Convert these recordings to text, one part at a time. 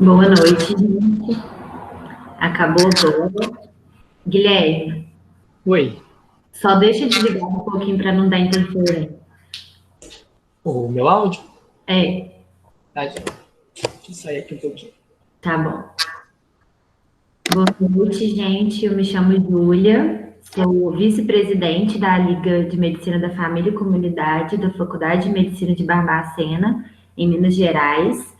Boa noite, gente. Acabou agora. Guilherme, Oi, só deixa eu desligar um pouquinho para não dar interferência. o meu áudio? É, Tá, deixa eu sair aqui um pouquinho. tá bom. Boa noite, gente. Eu me chamo Júlia, sou vice-presidente da Liga de Medicina da Família e Comunidade da Faculdade de Medicina de Barbacena, em Minas Gerais.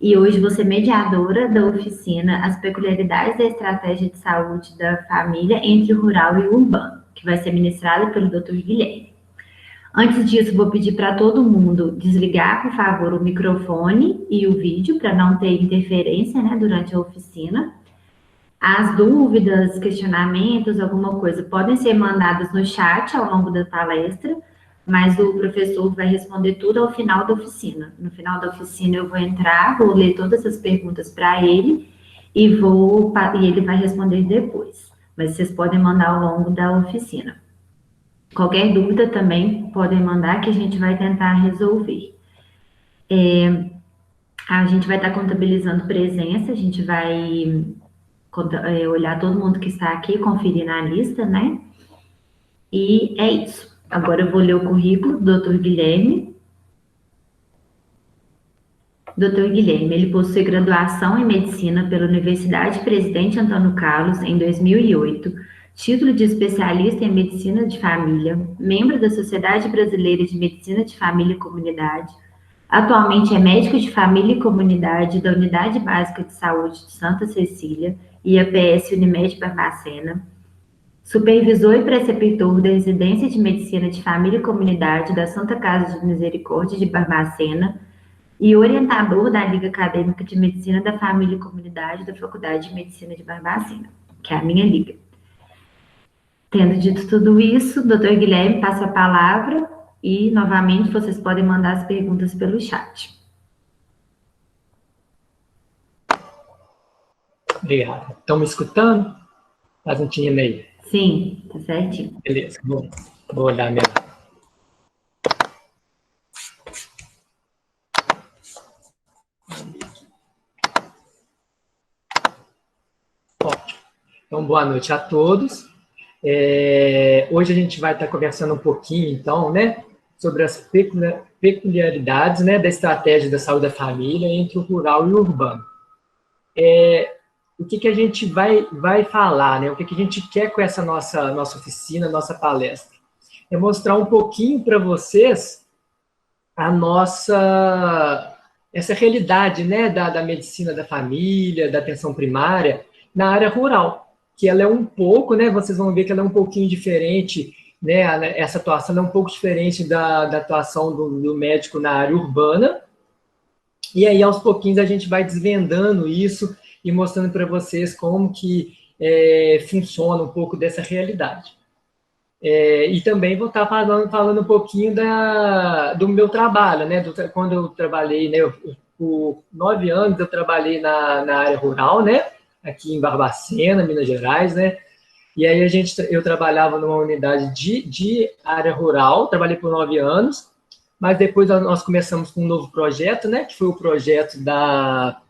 E hoje vou ser mediadora da oficina As Peculiaridades da Estratégia de Saúde da Família entre o Rural e o Urbano, que vai ser ministrada pelo Dr. Guilherme. Antes disso, vou pedir para todo mundo desligar, por favor, o microfone e o vídeo para não ter interferência, né, durante a oficina. As dúvidas, questionamentos, alguma coisa, podem ser mandadas no chat ao longo da palestra, mas o professor vai responder tudo ao final da oficina. No final da oficina, eu vou entrar, vou ler todas as perguntas para ele e ele vai responder depois. Mas vocês podem mandar ao longo da oficina. Qualquer dúvida também podem mandar que a gente vai tentar resolver. A gente vai estar contabilizando presença, a gente vai olhar todo mundo que está aqui, conferir na lista, né? E é isso. Agora eu vou ler o currículo do Dr. Guilherme. Dr. Guilherme, ele possui graduação em Medicina pela Universidade Presidente Antônio Carlos em 2008, título de especialista em Medicina de Família, membro da Sociedade Brasileira de Medicina de Família e Comunidade. Atualmente é médico de família e comunidade da Unidade Básica de Saúde de Santa Cecília e APS Unimed Barbacena. Supervisor e preceptor da Residência de Medicina de Família e Comunidade da Santa Casa de Misericórdia de Barbacena e orientador da Liga Acadêmica de Medicina da Família e Comunidade da Faculdade de Medicina de Barbacena, que é a minha liga. Tendo dito tudo isso, doutor Guilherme, passa a palavra e, novamente, vocês podem mandar as perguntas pelo chat. Obrigado. Estão me escutando? Tá sentindo aí? Sim, tá certinho. Beleza, vou olhar mesmo. Ótimo. Então, boa noite a todos. Hoje a gente vai estar conversando um pouquinho, então, né, sobre as peculiaridades, né, da estratégia da saúde da família entre o rural e o urbano. O que a gente vai falar, né, o que a gente quer com essa nossa oficina, nossa palestra? É mostrar um pouquinho para vocês essa realidade, né, da medicina da família, da atenção primária, na área rural, que ela é um pouco, né, vocês vão ver que ela é um pouquinho diferente, né, essa atuação é um pouco diferente da atuação do médico na área urbana, e aí aos pouquinhos a gente vai desvendando isso e mostrando para vocês como que funciona um pouco dessa realidade. E também vou estar falando um pouquinho do meu trabalho, né? Quando eu trabalhei, né? Por 9 anos eu trabalhei na área rural, né? Aqui em Barbacena, Minas Gerais, né? E aí eu trabalhava numa unidade de área rural, trabalhei por 9 anos, mas depois nós começamos com um novo projeto, né? Que foi o projeto da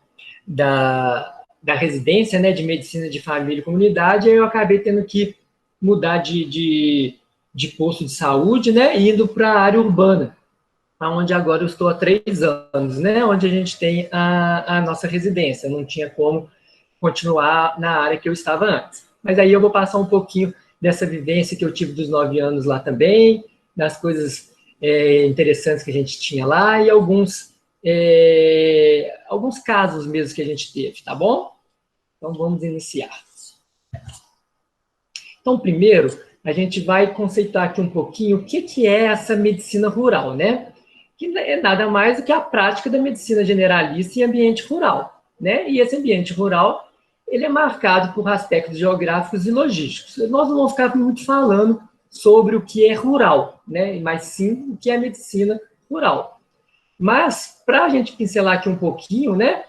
residência, né? De medicina de família e comunidade, e aí eu acabei tendo que mudar de posto de saúde, né, indo para a área urbana, onde agora eu estou há 3 anos, né, onde a gente tem a nossa residência. Não tinha como continuar na área que eu estava antes. Mas aí eu vou passar um pouquinho dessa vivência que eu tive dos 9 anos lá também, das coisas interessantes que a gente tinha lá e alguns casos mesmo que a gente teve, tá bom? Então vamos iniciar. Então, primeiro, a gente vai conceitar aqui um pouquinho o que é essa medicina rural, né? Que é nada mais do que a prática da medicina generalista em ambiente rural, né? E esse ambiente rural, ele é marcado por aspectos geográficos e logísticos. Nós não vamos ficar muito falando sobre o que é rural, né? Mas sim o que é medicina rural. Mas, para a gente pincelar aqui um pouquinho, né?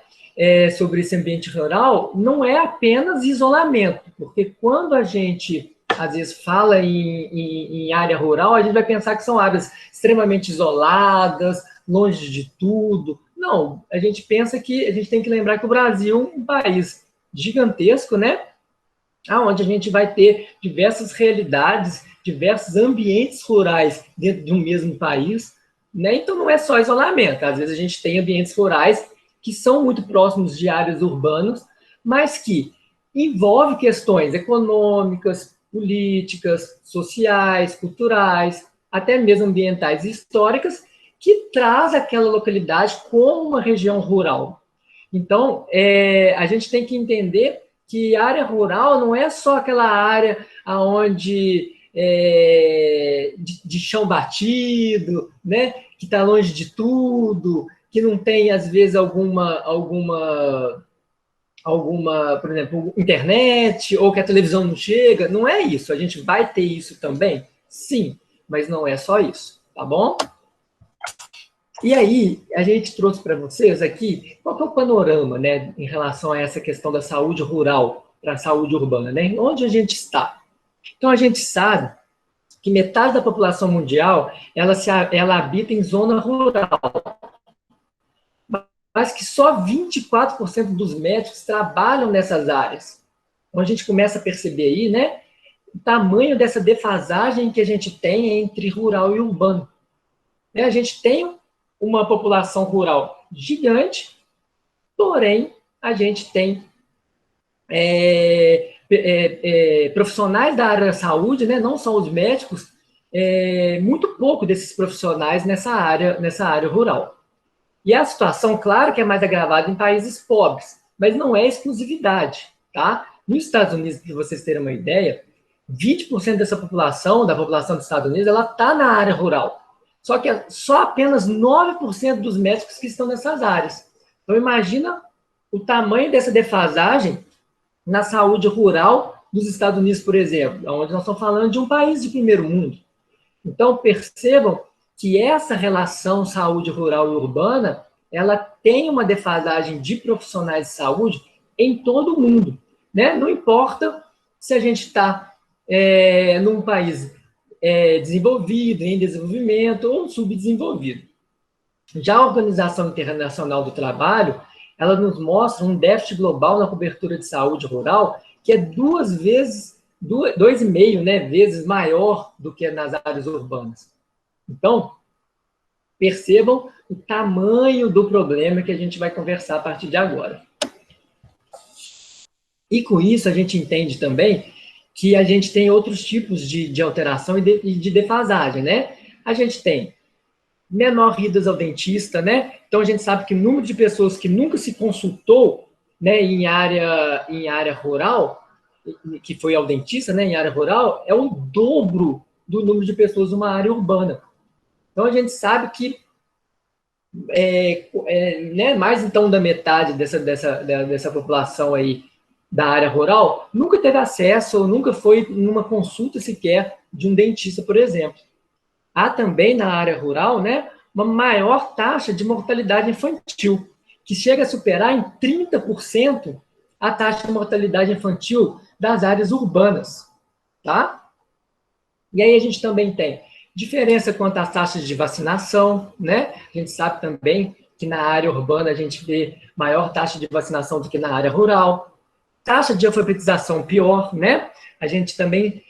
Sobre esse ambiente rural, não é apenas isolamento, porque quando a gente, às vezes, fala em área rural, a gente vai pensar que são áreas extremamente isoladas, longe de tudo. Não, a gente pensa que a gente tem que lembrar que o Brasil é um país gigantesco, né? Onde a gente vai ter diversas realidades, diversos ambientes rurais dentro de um mesmo país, né? Então não é só isolamento. Às vezes a gente tem ambientes rurais que são muito próximos de áreas urbanas, mas que envolve questões econômicas, políticas, sociais, culturais, até mesmo ambientais e históricas, que traz aquela localidade como uma região rural. Então, a gente tem que entender que área rural não é só aquela área onde de chão batido, né, que está longe de tudo, que não tem, às vezes, por exemplo, internet, ou que a televisão não chega. Não é isso. A gente vai ter isso também? Sim, mas não é só isso, tá bom? E aí, a gente trouxe para vocês aqui qual que é o panorama, né, em relação a essa questão da saúde rural para a saúde urbana, né? Onde a gente está? Então, a gente sabe que metade da população mundial, ela habita em zona rural, mas que só 24% dos médicos trabalham nessas áreas. Então, a gente começa a perceber aí, né, o tamanho dessa defasagem que a gente tem entre rural e urbano. A gente tem uma população rural gigante, porém, a gente tem profissionais da área da saúde, né, não só os médicos, muito pouco desses profissionais nessa área rural. E a situação, claro, que é mais agravada em países pobres, mas não é exclusividade, tá? Nos Estados Unidos, para vocês terem uma ideia, 20% da população dos Estados Unidos, ela está na área rural. Só que só apenas 9% dos médicos que estão nessas áreas. Então, imagina o tamanho dessa defasagem na saúde rural dos Estados Unidos, por exemplo, onde nós estamos falando de um país de primeiro mundo. Então, percebam que essa relação saúde rural e urbana, ela tem uma defasagem de profissionais de saúde em todo o mundo, né? Não importa se a gente está num país desenvolvido, em desenvolvimento ou subdesenvolvido. Já a Organização Internacional do Trabalho, ela nos mostra um déficit global na cobertura de saúde rural que é 2,5, né, vezes maior do que nas áreas urbanas. Então, percebam o tamanho do problema que a gente vai conversar a partir de agora. E com isso a gente entende também que a gente tem outros tipos de alteração e de defasagem, né? A gente tem menor idas ao dentista, né? Então a gente sabe que o número de pessoas que nunca se consultou, né, em área rural, que foi ao dentista, né, em área rural, é o dobro do número de pessoas numa área urbana. Então a gente sabe que né, mais então da metade dessa população aí da área rural nunca teve acesso ou nunca foi numa consulta sequer de um dentista, por exemplo. Há também na área rural, né, uma maior taxa de mortalidade infantil, que chega a superar em 30% a taxa de mortalidade infantil das áreas urbanas, tá? E aí a gente também tem diferença quanto às taxas de vacinação, né? A gente sabe também que na área urbana a gente vê maior taxa de vacinação do que na área rural. Taxa de alfabetização pior, né? A gente também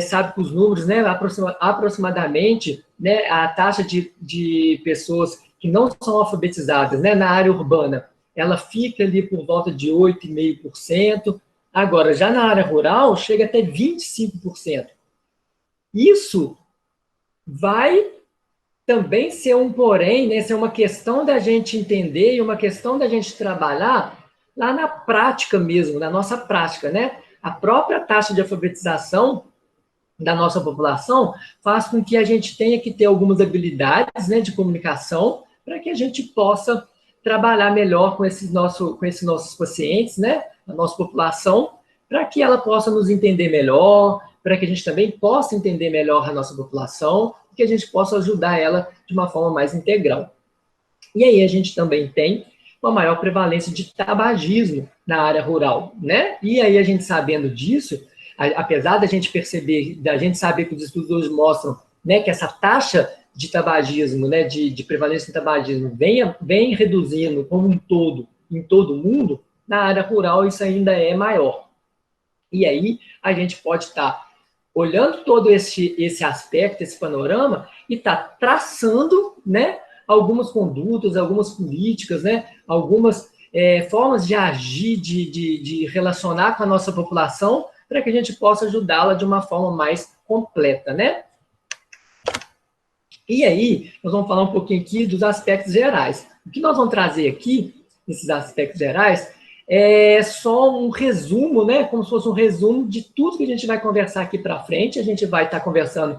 sabe que os números, né, aproximadamente, né, a taxa de pessoas que não são alfabetizadas, né, na área urbana, ela fica ali por volta de 8,5%. Agora, já na área rural, chega até 25%. Isso vai também ser um porém, né, ser uma questão da gente entender e uma questão da gente trabalhar lá na prática mesmo, na nossa prática, né? A própria taxa de alfabetização da nossa população faz com que a gente tenha que ter algumas habilidades, né, de comunicação para que a gente possa trabalhar melhor com esses nossos pacientes, né, a nossa população, para que ela possa nos entender melhor, para que a gente também possa entender melhor a nossa população, que a gente possa ajudar ela de uma forma mais integral. E aí a gente também tem uma maior prevalência de tabagismo na área rural, né? E aí a gente sabendo disso, apesar da gente perceber, da gente saber que os estudos hoje mostram, né, que essa taxa de tabagismo, né, de prevalência do tabagismo, vem reduzindo como um todo, em todo o mundo, na área rural isso ainda é maior. E aí a gente pode estar olhando todo esse aspecto, esse panorama, e está traçando, né, algumas condutas, algumas políticas, né, algumas formas de agir, de relacionar com a nossa população, para que a gente possa ajudá-la de uma forma mais completa, né? E aí, nós vamos falar um pouquinho aqui dos aspectos gerais. O que nós vamos trazer aqui, nesses aspectos gerais, é só um resumo, né? Como se fosse um resumo de tudo que a gente vai conversar aqui para frente. A gente vai estar conversando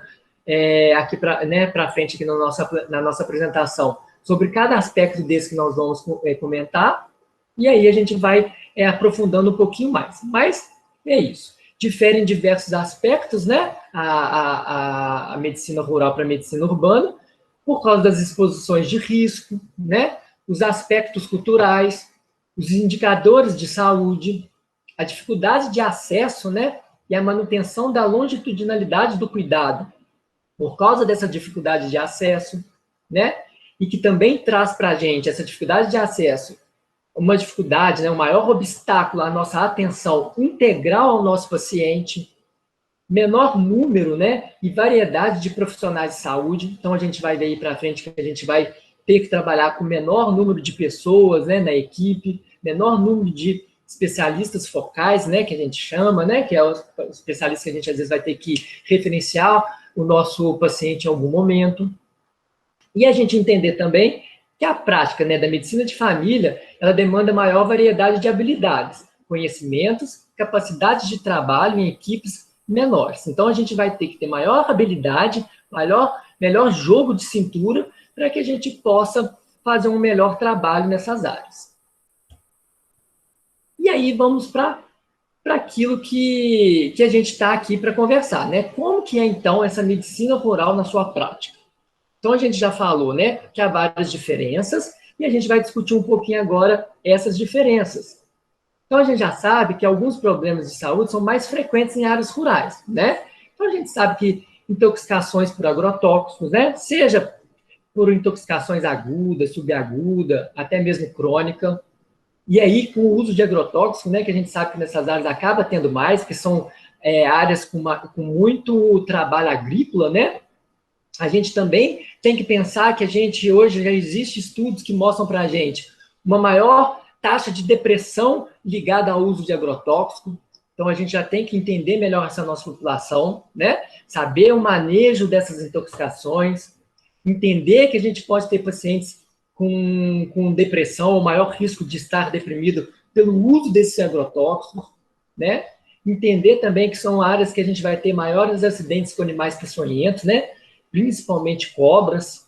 aqui para frente aqui na nossa apresentação sobre cada aspecto desse que nós vamos comentar. E aí a gente vai aprofundando um pouquinho mais. Mas é isso. Difere em diversos aspectos, né? A medicina rural para a medicina urbana, por causa das exposições de risco, né? Os aspectos culturais, os indicadores de saúde, a dificuldade de acesso, né? E a manutenção da longitudinalidade do cuidado, por causa dessa dificuldade de acesso, né? E que também traz para a gente essa dificuldade de acesso, uma dificuldade, né, o maior obstáculo à nossa atenção integral ao nosso paciente, menor número, né, e variedade de profissionais de saúde. Então, a gente vai ver aí para frente que a gente vai ter que trabalhar com menor número de pessoas, né, na equipe, menor número de especialistas focais, né, que a gente chama, né, que é os especialistas que a gente às vezes vai ter que referenciar o nosso paciente em algum momento. E a gente entender também que a prática, né, da medicina de família, ela demanda maior variedade de habilidades, conhecimentos, capacidades de trabalho em equipes menores. Então, a gente vai ter que ter maior habilidade, melhor jogo de cintura, para que a gente possa fazer um melhor trabalho nessas áreas. E aí, vamos para aquilo que a gente está aqui para conversar, né? Como que é, então, essa medicina rural na sua prática? Então, a gente já falou, né, que há várias diferenças, e a gente vai discutir um pouquinho agora essas diferenças. Então, a gente já sabe que alguns problemas de saúde são mais frequentes em áreas rurais, né? Então, a gente sabe que intoxicações por agrotóxicos, né, seja por intoxicações agudas, subaguda, até mesmo crônica, e aí com o uso de agrotóxicos, né, que a gente sabe que nessas áreas acaba tendo mais, que são áreas com muito trabalho agrícola, né? A gente também tem que pensar que a gente, hoje, já existe estudos que mostram para a gente uma maior taxa de depressão ligada ao uso de agrotóxico. Então, a gente já tem que entender melhor essa nossa população, né? Saber o manejo dessas intoxicações, entender que a gente pode ter pacientes com depressão, o maior risco de estar deprimido pelo uso desses agrotóxicos, né? Entender também que são áreas que a gente vai ter maiores acidentes com animais peçonhentos, né? Principalmente cobras,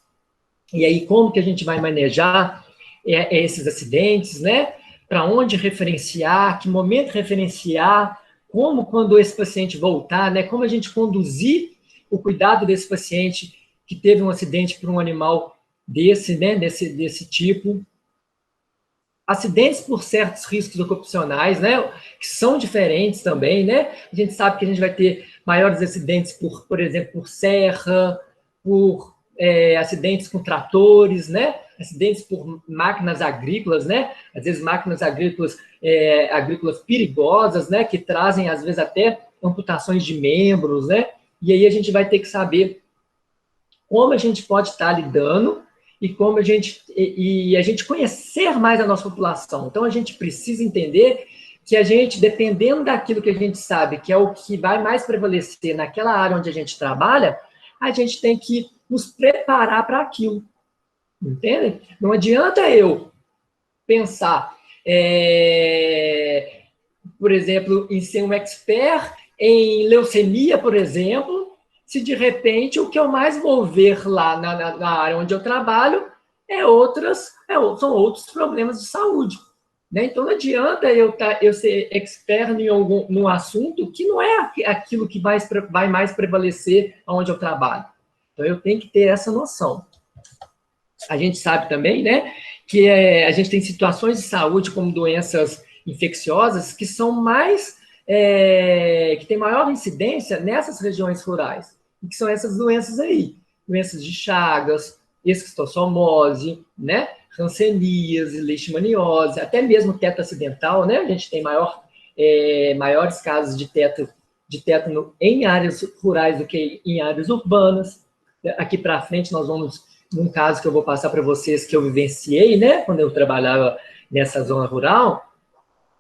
e aí como que a gente vai manejar esses acidentes, né? Para onde referenciar, que momento referenciar, como quando esse paciente voltar, né? Como a gente conduzir o cuidado desse paciente que teve um acidente por um animal desse, né? Desse tipo. Acidentes por certos riscos ocupacionais, né? Que são diferentes também, né? A gente sabe que a gente vai ter maiores acidentes por exemplo, por serra, por acidentes com tratores, né? Acidentes por máquinas agrícolas, né? Às vezes máquinas agrícolas perigosas, né? Que trazem, às vezes, até amputações de membros, né? E aí a gente vai ter que saber como a gente pode estar lidando e como a gente conhecer mais a nossa população. Então, a gente precisa entender que a gente, dependendo daquilo que a gente sabe, que é o que vai mais prevalecer naquela área onde a gente trabalha, a gente tem que nos preparar para aquilo. Entende? Não adianta eu pensar, por exemplo, em ser um expert em leucemia, por exemplo, se de repente o que eu mais vou ver lá na área onde eu trabalho são outros problemas de saúde. Né? Então, não adianta eu ser expert num assunto que não é aquilo que vai mais prevalecer onde eu trabalho. Então, eu tenho que ter essa noção. A gente sabe também, né, que a gente tem situações de saúde, como doenças infecciosas, que são que têm maior incidência nessas regiões rurais, e que são essas doenças aí. doenças de Chagas, esquistossomose, né? Hanseníase, leishmaniose, até mesmo teto acidental, né? A gente tem maiores casos de tétano em áreas rurais do que em áreas urbanas. Aqui para frente nós vamos num caso que eu vou passar para vocês que eu vivenciei, né? Quando eu trabalhava nessa zona rural,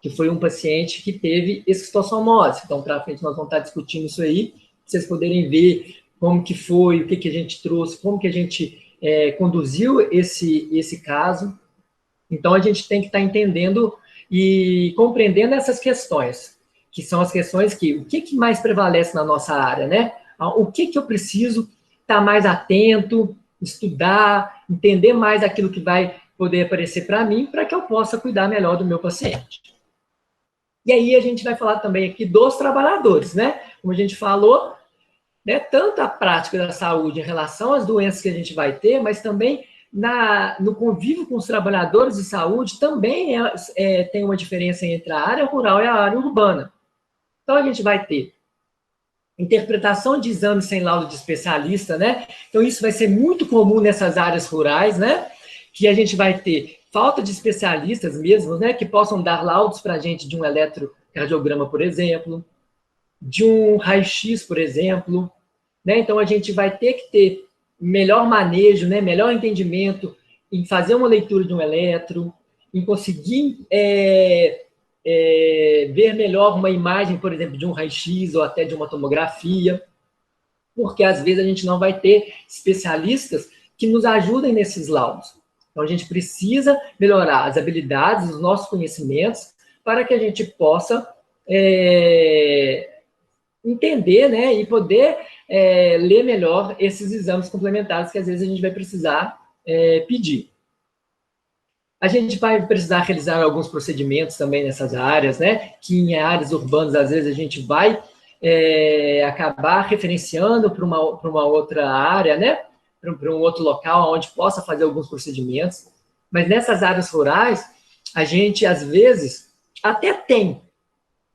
que foi um paciente que teve esquistossomose. Então, para frente nós vamos estar discutindo isso aí, para vocês poderem ver como que foi, o que a gente trouxe, como que a gente conduziu esse caso. Então, a gente tem que estar entendendo e compreendendo essas questões, que são as questões o que mais prevalece na nossa área, né? O que eu preciso estar mais atento, estudar, entender mais aquilo que vai poder aparecer para mim, para que eu possa cuidar melhor do meu paciente. E aí a gente vai falar também aqui dos trabalhadores, né? Como a gente falou, né, tanto a prática da saúde em relação às doenças que a gente vai ter, mas também no convívio com os trabalhadores de saúde também tem uma diferença entre a área rural e a área urbana. Então, a gente vai ter interpretação de exames sem laudo de especialista, né? Então, isso vai ser muito comum nessas áreas rurais, né? Que a gente vai ter falta de especialistas mesmo, né? Que possam dar laudos para a gente de um eletrocardiograma, por exemplo, de um raio-x, por exemplo, né? Então, a gente vai ter que ter melhor manejo, né? Melhor entendimento em fazer uma leitura de um eletro, em conseguir ver melhor uma imagem, por exemplo, de um raio-x ou até de uma tomografia, porque às vezes a gente não vai ter especialistas que nos ajudem nesses laudos. Então, a gente precisa melhorar as habilidades, os nossos conhecimentos, para que a gente possa entender, né, e poder ler melhor esses exames complementares que às vezes a gente vai precisar pedir. A gente vai precisar realizar alguns procedimentos também nessas áreas, né, que em áreas urbanas, às vezes, a gente vai acabar referenciando para uma outra área, né, para um outro local onde possa fazer alguns procedimentos. Mas nessas áreas rurais, a gente, às vezes, até tem,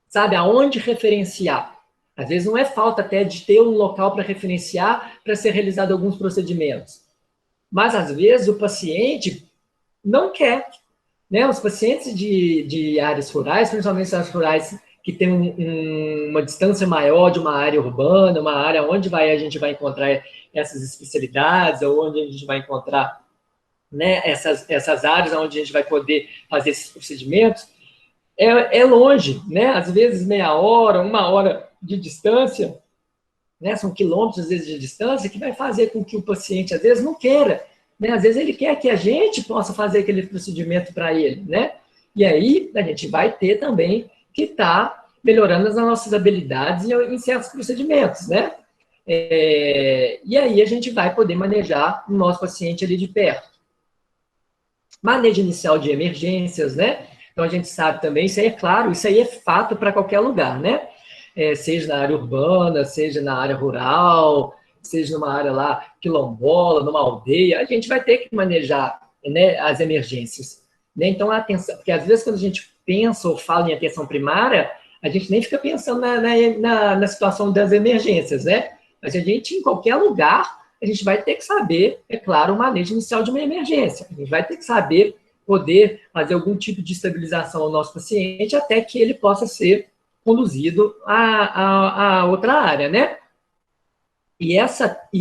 sabe, aonde referenciar. Às vezes não é falta até de ter um local para referenciar para ser realizado alguns procedimentos. Mas, às vezes, o paciente não quer, né? Os pacientes de áreas rurais, principalmente áreas rurais que têm uma distância maior de uma área urbana, uma área onde a gente vai encontrar essas especialidades, ou onde a gente vai encontrar, né, essas áreas onde a gente vai poder fazer esses procedimentos, é longe, né? Às vezes meia hora, uma hora de distância, né? São quilômetros, às vezes, de distância, que vai fazer com que o paciente, às vezes, não queira, né? Às vezes ele quer que a gente possa fazer aquele procedimento para ele, né? E aí a gente vai ter também que estar melhorando as nossas habilidades em certos procedimentos, né? E aí a gente vai poder manejar o nosso paciente ali de perto. Manejo inicial de emergências, né? Então a gente sabe também, isso aí é claro, isso aí é fato para qualquer lugar, né? Seja na área urbana, seja na área rural, seja numa área lá quilombola, numa aldeia, a gente vai ter que manejar, né, as emergências. Né? Então, a atenção, porque às vezes quando a gente pensa ou fala em atenção primária, a gente nem fica pensando na situação das emergências, né? Mas a gente, em qualquer lugar, a gente vai ter que saber, é claro, o manejo inicial de uma emergência. A gente vai ter que saber poder fazer algum tipo de estabilização ao nosso paciente até que ele possa ser conduzido a outra área, né?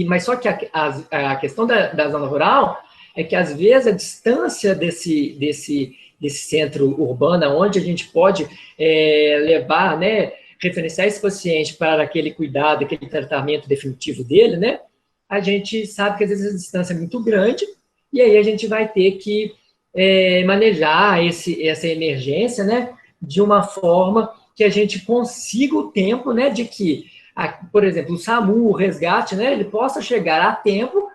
Mas só que a questão da zona rural é que, às vezes, a distância desse centro urbano, onde a gente pode levar, né, referenciar esse paciente para aquele cuidado, aquele tratamento definitivo dele, né? A gente sabe que, às vezes, a distância é muito grande, e aí a gente vai ter que manejar essa emergência, né, de uma forma que a gente consiga o tempo, né, de que, por exemplo, o SAMU, o resgate, né, ele possa chegar a tempo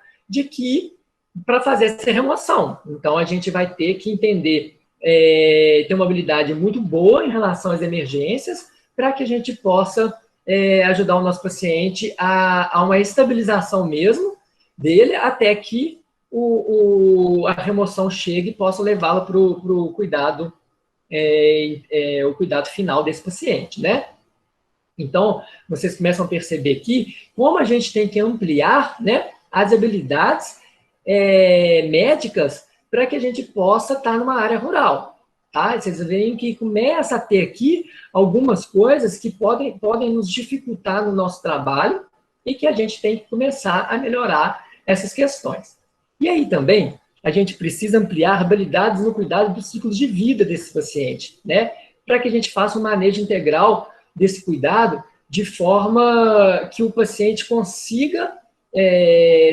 para fazer essa remoção. Então, a gente vai ter que entender, ter uma habilidade muito boa em relação às emergências, para que a gente possa ajudar o nosso paciente a uma estabilização mesmo dele, até que a remoção chegue e possa levá-lo para o cuidado, o cuidado final desse paciente, né? Então, vocês começam a perceber aqui como a gente tem que ampliar, né, as habilidades médicas para que a gente possa estar numa área rural. Tá? Vocês veem que começa a ter aqui algumas coisas que podem nos dificultar no nosso trabalho e que a gente tem que começar a melhorar essas questões. E aí também, a gente precisa ampliar habilidades no cuidado dos ciclos de vida desse paciente, né? Para que a gente faça um manejo integral desse cuidado de forma que o paciente consiga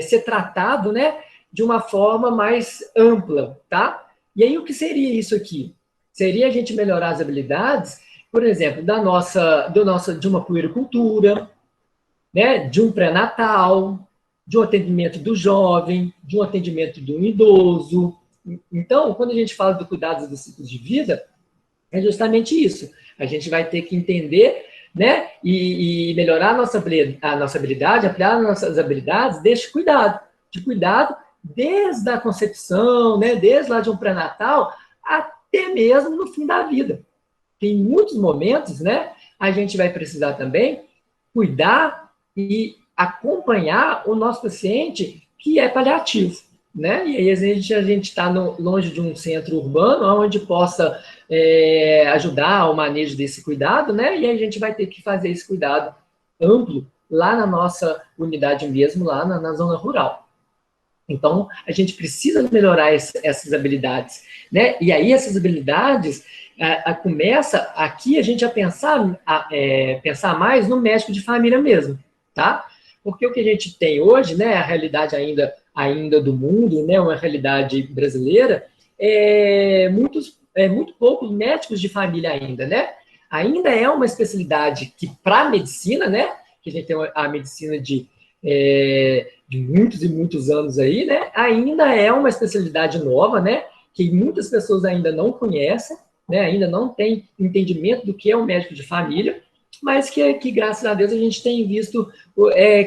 ser tratado, né, de uma forma mais ampla, tá? E aí, o que seria isso aqui? Seria a gente melhorar as habilidades, por exemplo, de uma puericultura, né, de um pré-natal, de um atendimento do jovem, de um atendimento do idoso. Então, quando a gente fala do cuidado dos ciclos de vida, é justamente isso. A gente vai ter que entender, né, e melhorar a nossa habilidade, ampliar nossas habilidades deste cuidado, de cuidado desde a concepção, né, desde lá de um pré-natal, até mesmo no fim da vida. Em muitos momentos, né, a gente vai precisar também cuidar e acompanhar o nosso paciente que é paliativo, né? E aí a gente está longe de um centro urbano onde possa ajudar ao manejo desse cuidado, né? E aí a gente vai ter que fazer esse cuidado amplo lá na nossa unidade mesmo, lá na zona rural. Então, a gente precisa melhorar essas habilidades, né? E aí essas habilidades começa aqui a gente a pensar mais no médico de família mesmo, tá? Porque o que a gente tem hoje, né, a realidade ainda do mundo, né, uma realidade brasileira, muito poucos médicos de família ainda, né? Ainda é uma especialidade que, para a medicina, né, que a gente tem a medicina de muitos e muitos anos aí, né, ainda é uma especialidade nova, né, que muitas pessoas ainda não conhecem, né, ainda não tem entendimento do que é um médico de família, mas que graças a Deus, a gente tem visto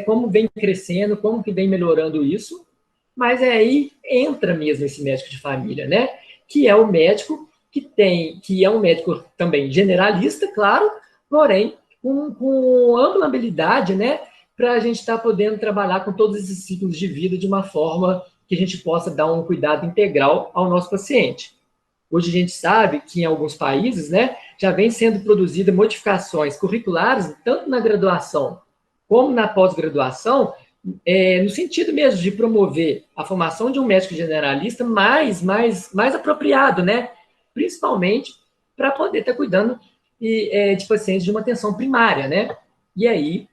como vem crescendo, como que vem melhorando isso, mas aí entra mesmo esse médico de família, né, que é o médico que é um médico também generalista, claro, porém, com ampla habilidade, né, para a gente estar podendo trabalhar com todos esses ciclos de vida de uma forma que a gente possa dar um cuidado integral ao nosso paciente. Hoje a gente sabe que em alguns países, né, já vem sendo produzidas modificações curriculares, tanto na graduação como na pós-graduação, no sentido mesmo de promover a formação de um médico generalista mais apropriado, né, principalmente para poder estar cuidando de pacientes de uma atenção primária, né? E aí,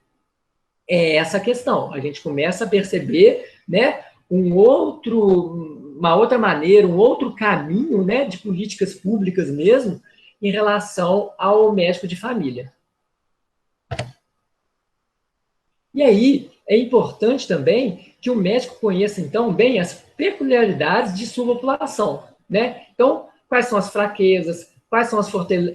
essa questão. A gente começa a perceber, né, uma outra maneira, um outro caminho, né, de políticas públicas mesmo, em relação ao médico de família. E aí, é importante também que o médico conheça, então, bem as peculiaridades de sua população, né? Então, quais são as fraquezas, quais são as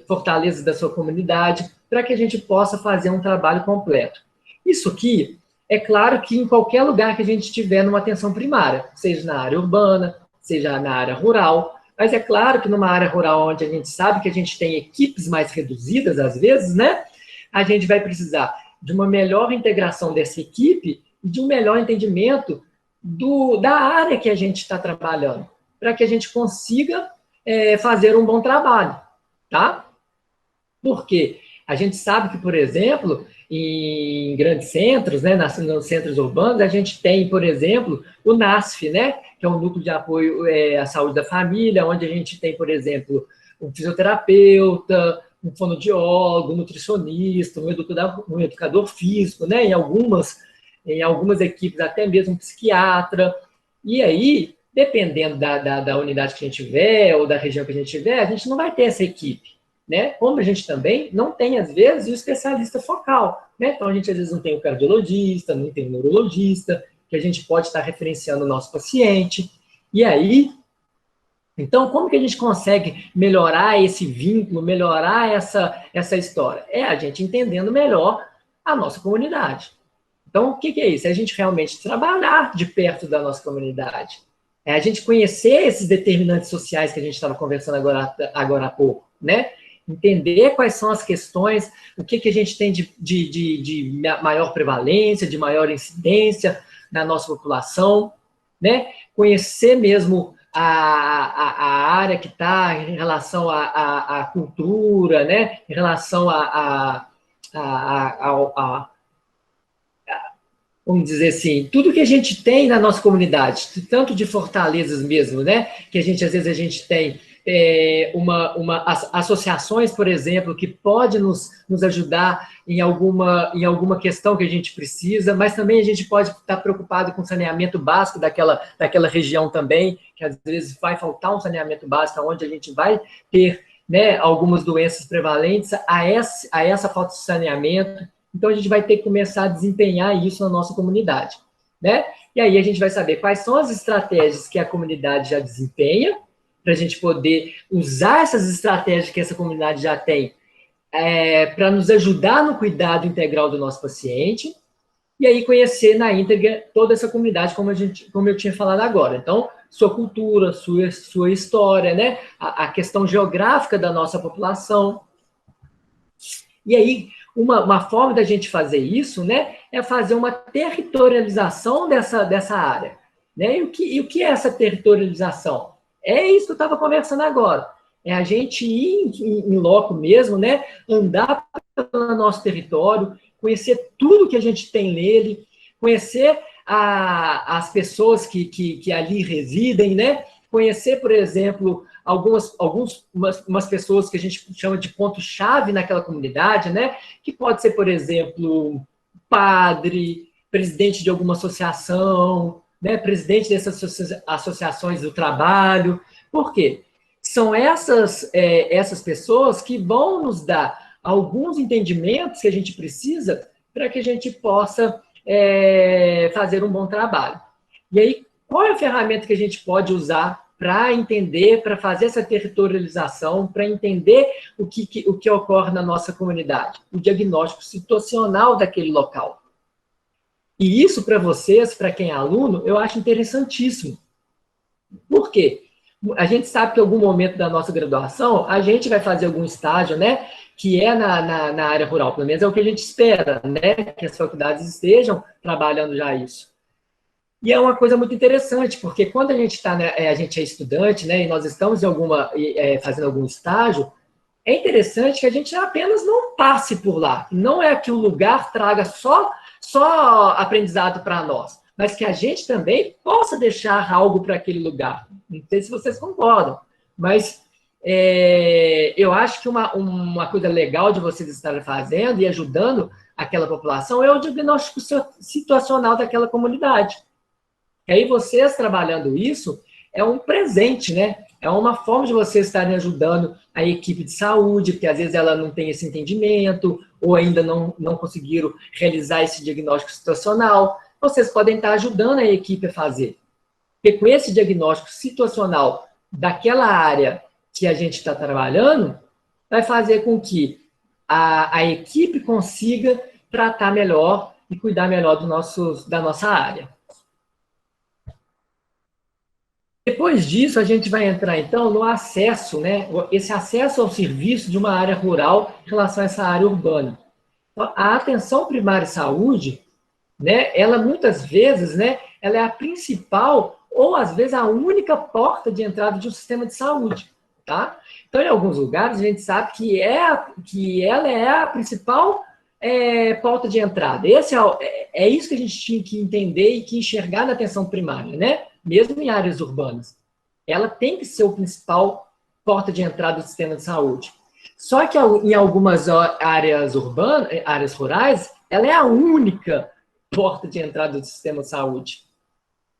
fortalezas da sua comunidade, para que a gente possa fazer um trabalho completo. Isso aqui, é claro que em qualquer lugar que a gente estiver numa atenção primária, seja na área urbana, seja na área rural, mas é claro que numa área rural onde a gente sabe que a gente tem equipes mais reduzidas, às vezes, né, a gente vai precisar de uma melhor integração dessa equipe e de um melhor entendimento da área que a gente está trabalhando, para que a gente consiga fazer um bom trabalho, tá? Porque a gente sabe que, por exemplo, em grandes centros, né, nos centros urbanos, a gente tem, por exemplo, o NASF, né, que é um núcleo de apoio à saúde da família, onde a gente tem, por exemplo, um fisioterapeuta, um fonoaudiólogo, um nutricionista, um educador físico, né, em algumas equipes até mesmo um psiquiatra. E aí, dependendo da unidade que a gente tiver ou da região que a gente tiver, a gente não vai ter essa equipe, né? Como a gente também não tem, às vezes, o especialista focal, né? Então, a gente, às vezes, não tem o cardiologista, não tem o neurologista, que a gente pode estar referenciando o nosso paciente. E aí, então, como que a gente consegue melhorar esse vínculo, melhorar essa história? É a gente entendendo melhor a nossa comunidade. Então, o que é isso? É a gente realmente trabalhar de perto da nossa comunidade. É a gente conhecer esses determinantes sociais que a gente estava conversando agora há pouco, né? Entender quais são as questões, o que a gente tem de maior prevalência, de maior incidência, na nossa população, né? Conhecer mesmo a área que está em relação à cultura, né? Em relação vamos dizer assim, tudo que a gente tem na nossa comunidade, tanto de fortalezas mesmo, né? Que às vezes a gente tem associações, por exemplo, que pode nos ajudar em alguma questão que a gente precisa, mas também a gente pode estar preocupado com o saneamento básico daquela região também, que às vezes vai faltar um saneamento básico, onde a gente vai ter, né, algumas doenças prevalentes a essa falta de saneamento. Então, a gente vai ter que começar a desempenhar isso na nossa comunidade, né? E aí a gente vai saber quais são as estratégias que a comunidade já desempenha, para a gente poder usar essas estratégias que essa comunidade já tem para nos ajudar no cuidado integral do nosso paciente, e aí conhecer na íntegra toda essa comunidade, como eu tinha falado agora. Então, sua cultura, sua história, né? A questão geográfica da nossa população. E aí, uma forma da gente fazer isso, né, é fazer uma territorialização dessa área. Né? E o que é essa territorialização? É isso que eu estava conversando agora. É a gente ir em loco mesmo, né, andar pelo nosso território, conhecer tudo que a gente tem nele, conhecer as pessoas que ali residem, né? Conhecer, por exemplo, umas pessoas que a gente chama de ponto-chave naquela comunidade, né? Que pode ser, por exemplo, padre, presidente de alguma associação, né? Presidente dessas associações do trabalho. Por quê? São essas pessoas que vão nos dar alguns entendimentos que a gente precisa para que a gente possa fazer um bom trabalho. E aí, qual é a ferramenta que a gente pode usar para entender, para fazer essa territorialização, para entender o que ocorre na nossa comunidade? O diagnóstico situacional daquele local. E isso, para vocês, para quem é aluno, eu acho interessantíssimo. Por quê? A gente sabe que em algum momento da nossa graduação, a gente vai fazer algum estágio, né, que é na área rural, pelo menos é o que a gente espera, né, que as faculdades estejam trabalhando já isso. E é uma coisa muito interessante, porque quando a gente a gente é estudante, né, e nós estamos fazendo algum estágio, é interessante que a gente apenas não passe por lá. Não é que o lugar traga só aprendizado para nós, mas que a gente também possa deixar algo para aquele lugar. Não sei se vocês concordam, mas eu acho que uma coisa legal de vocês estarem fazendo e ajudando aquela população é o diagnóstico situacional daquela comunidade. E aí vocês trabalhando isso é um presente, né? É uma forma de vocês estarem ajudando a equipe de saúde, porque às vezes ela não tem esse entendimento, ou ainda não conseguiram realizar esse diagnóstico situacional. Vocês podem estar ajudando a equipe a fazer. Porque com esse diagnóstico situacional daquela área que a gente está trabalhando, vai fazer com que a equipe consiga tratar melhor e cuidar melhor da nossa área. Depois disso, a gente vai entrar, então, no acesso, né? Esse acesso ao serviço de uma área rural em relação a essa área urbana. Então, a atenção primária à saúde, né, ela muitas vezes, né, ela é a principal ou, às vezes, a única porta de entrada de um sistema de saúde, tá? Então, em alguns lugares, a gente sabe que ela é a principal porta de entrada. É isso que a gente tinha que entender e que enxergar na atenção primária, né? Mesmo em áreas urbanas. Ela tem que ser o principal porta de entrada do sistema de saúde. Só que em algumas áreas urbanas, áreas rurais, ela é a única porta de entrada do sistema de saúde.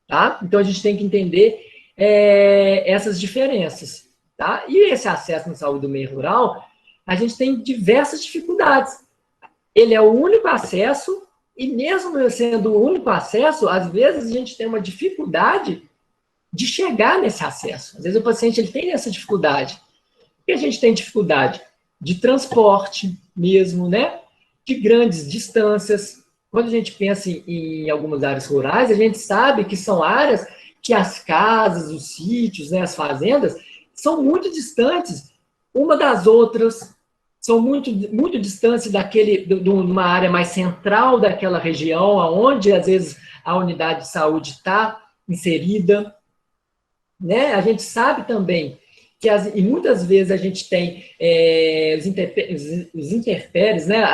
Tá? Então, a gente tem que entender essas diferenças. Tá? E esse acesso na saúde do meio rural, a gente tem diversas dificuldades. Ele é o único acesso, e mesmo sendo o único acesso, às vezes a gente tem uma dificuldade de chegar nesse acesso. Às vezes o paciente ele tem essa dificuldade. E a gente tem dificuldade de transporte mesmo, né? De grandes distâncias. Quando a gente pensa em algumas áreas rurais, a gente sabe que são áreas que as casas, os sítios, né, as fazendas, são muito distantes uma das outras, são muito distantes de uma área mais central daquela região, onde, às vezes, a unidade de saúde está inserida, né? A gente sabe também que e muitas vezes a gente tem os interpéries, né?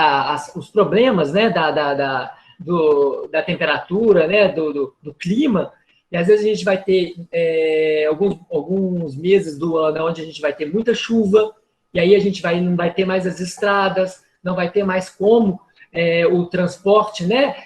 Os problemas, né? Da temperatura, né? Do clima, e às vezes a gente vai ter alguns meses do ano onde a gente vai ter muita chuva, e aí a gente não vai ter mais as estradas, não vai ter mais como o transporte, né?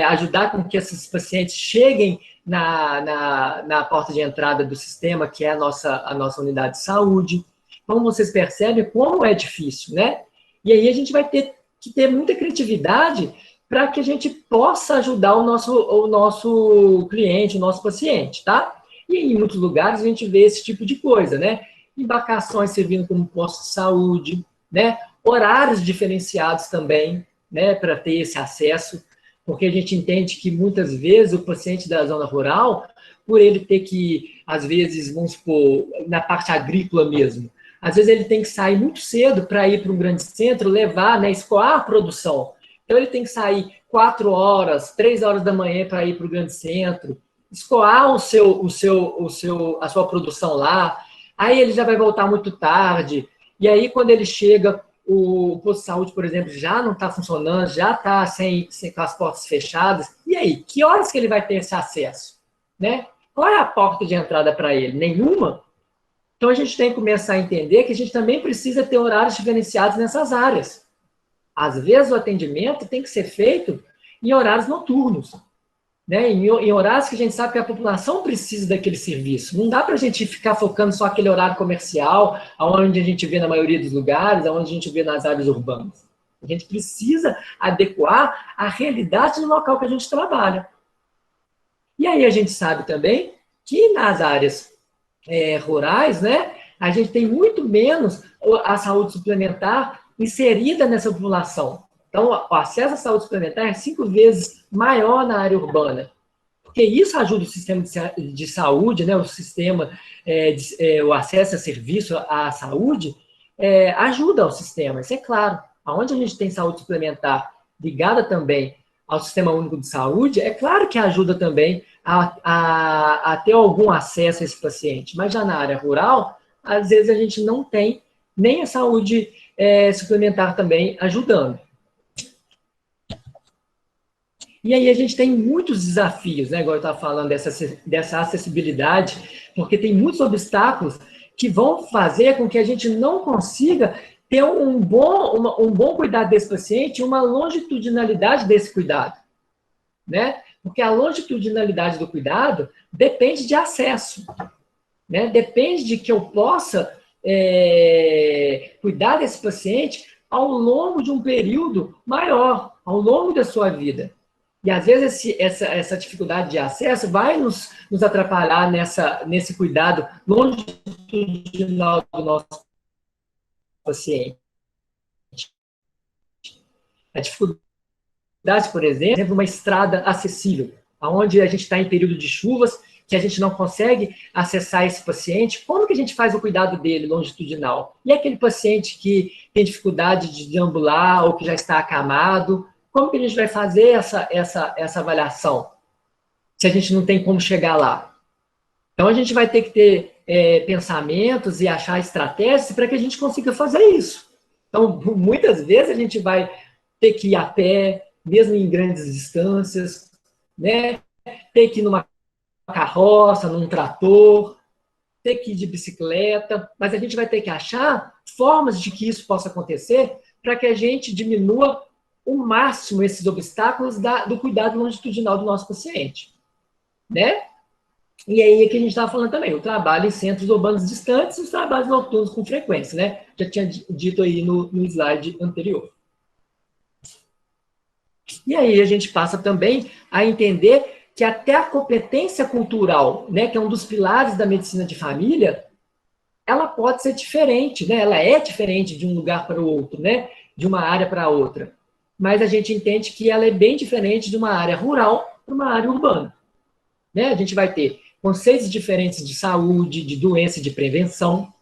Ajudar com que esses pacientes cheguem na porta de entrada do sistema, que é a nossa unidade de saúde. Então, vocês percebem como é difícil, né? E aí a gente vai ter que ter muita criatividade para que a gente possa ajudar o nosso cliente, o nosso paciente, tá? E em muitos lugares a gente vê esse tipo de coisa, né? Embarcações servindo como posto de saúde, né? Horários diferenciados também, né? Para ter esse acesso, porque a gente entende que muitas vezes o paciente da zona rural, por ele ter que, às vezes, vamos supor, na parte agrícola mesmo, às vezes ele tem que sair muito cedo para ir para um grande centro, levar, né, escoar a produção. Então ele tem que sair 4 horas, 3 horas da manhã para ir para o grande centro, escoar a sua produção lá, aí ele já vai voltar muito tarde, e aí quando ele chega, o posto de saúde, por exemplo, já não está funcionando, já está com as portas fechadas, e aí, que horas que ele vai ter esse acesso? Né? Qual é a porta de entrada para ele? Nenhuma? Então a gente tem que começar a entender que a gente também precisa ter horários diferenciados nessas áreas. Às vezes o atendimento tem que ser feito em horários noturnos, né? Em horários que a gente sabe que a população precisa daquele serviço. Não dá para a gente ficar focando só aquele horário comercial, onde a gente vê na maioria dos lugares, onde a gente vê nas áreas urbanas. A gente precisa adequar a realidade do local que a gente trabalha. E aí a gente sabe também que nas áreas rurais, né, a gente tem muito menos a saúde suplementar inserida nessa população. Então, o acesso à saúde suplementar é 5 vezes maior na área urbana, porque isso ajuda o sistema de saúde, né, o sistema, o acesso a serviço à saúde, ajuda ao sistema, isso é claro. Onde a gente tem saúde suplementar ligada também ao Sistema Único de Saúde, é claro que ajuda também a ter algum acesso a esse paciente, mas já na área rural, às vezes a gente não tem nem a saúde suplementar também ajudando. E aí a gente tem muitos desafios, né, igual eu estava falando, dessa acessibilidade, porque tem muitos obstáculos que vão fazer com que a gente não consiga ter um bom cuidado desse paciente, uma longitudinalidade desse cuidado, né? Porque a longitudinalidade do cuidado depende de acesso, né? Depende de que eu possa cuidar desse paciente ao longo de um período maior, ao longo da sua vida. E, às vezes, essa dificuldade de acesso vai nos atrapalhar nesse cuidado longitudinal do nosso paciente. A dificuldade, por exemplo, uma estrada acessível, onde a gente está em período de chuvas, que a gente não consegue acessar esse paciente, como que a gente faz o cuidado dele longitudinal? E aquele paciente que tem dificuldade de deambular ou que já está acamado, como que a gente vai fazer essa avaliação, se a gente não tem como chegar lá? Então, a gente vai ter que ter pensamentos e achar estratégias para que a gente consiga fazer isso. Então, muitas vezes a gente vai ter que ir a pé, mesmo em grandes distâncias, né? Ter que ir numa carroça, num trator, ter que ir de bicicleta, mas a gente vai ter que achar formas de que isso possa acontecer para que a gente diminua o máximo esses obstáculos do cuidado longitudinal do nosso paciente, né? E aí é que a gente estava falando também, o trabalho em centros urbanos distantes e os trabalhos noturnos com frequência, né? Já tinha dito aí no slide anterior. E aí a gente passa também a entender que até a competência cultural, né, que é um dos pilares da medicina de família, ela pode ser diferente, né? Ela é diferente de um lugar para o outro, né? De uma área para outra. Mas a gente entende que ela é bem diferente de uma área rural para uma área urbana. Né? A gente vai ter conceitos diferentes de saúde, de doença e de prevenção.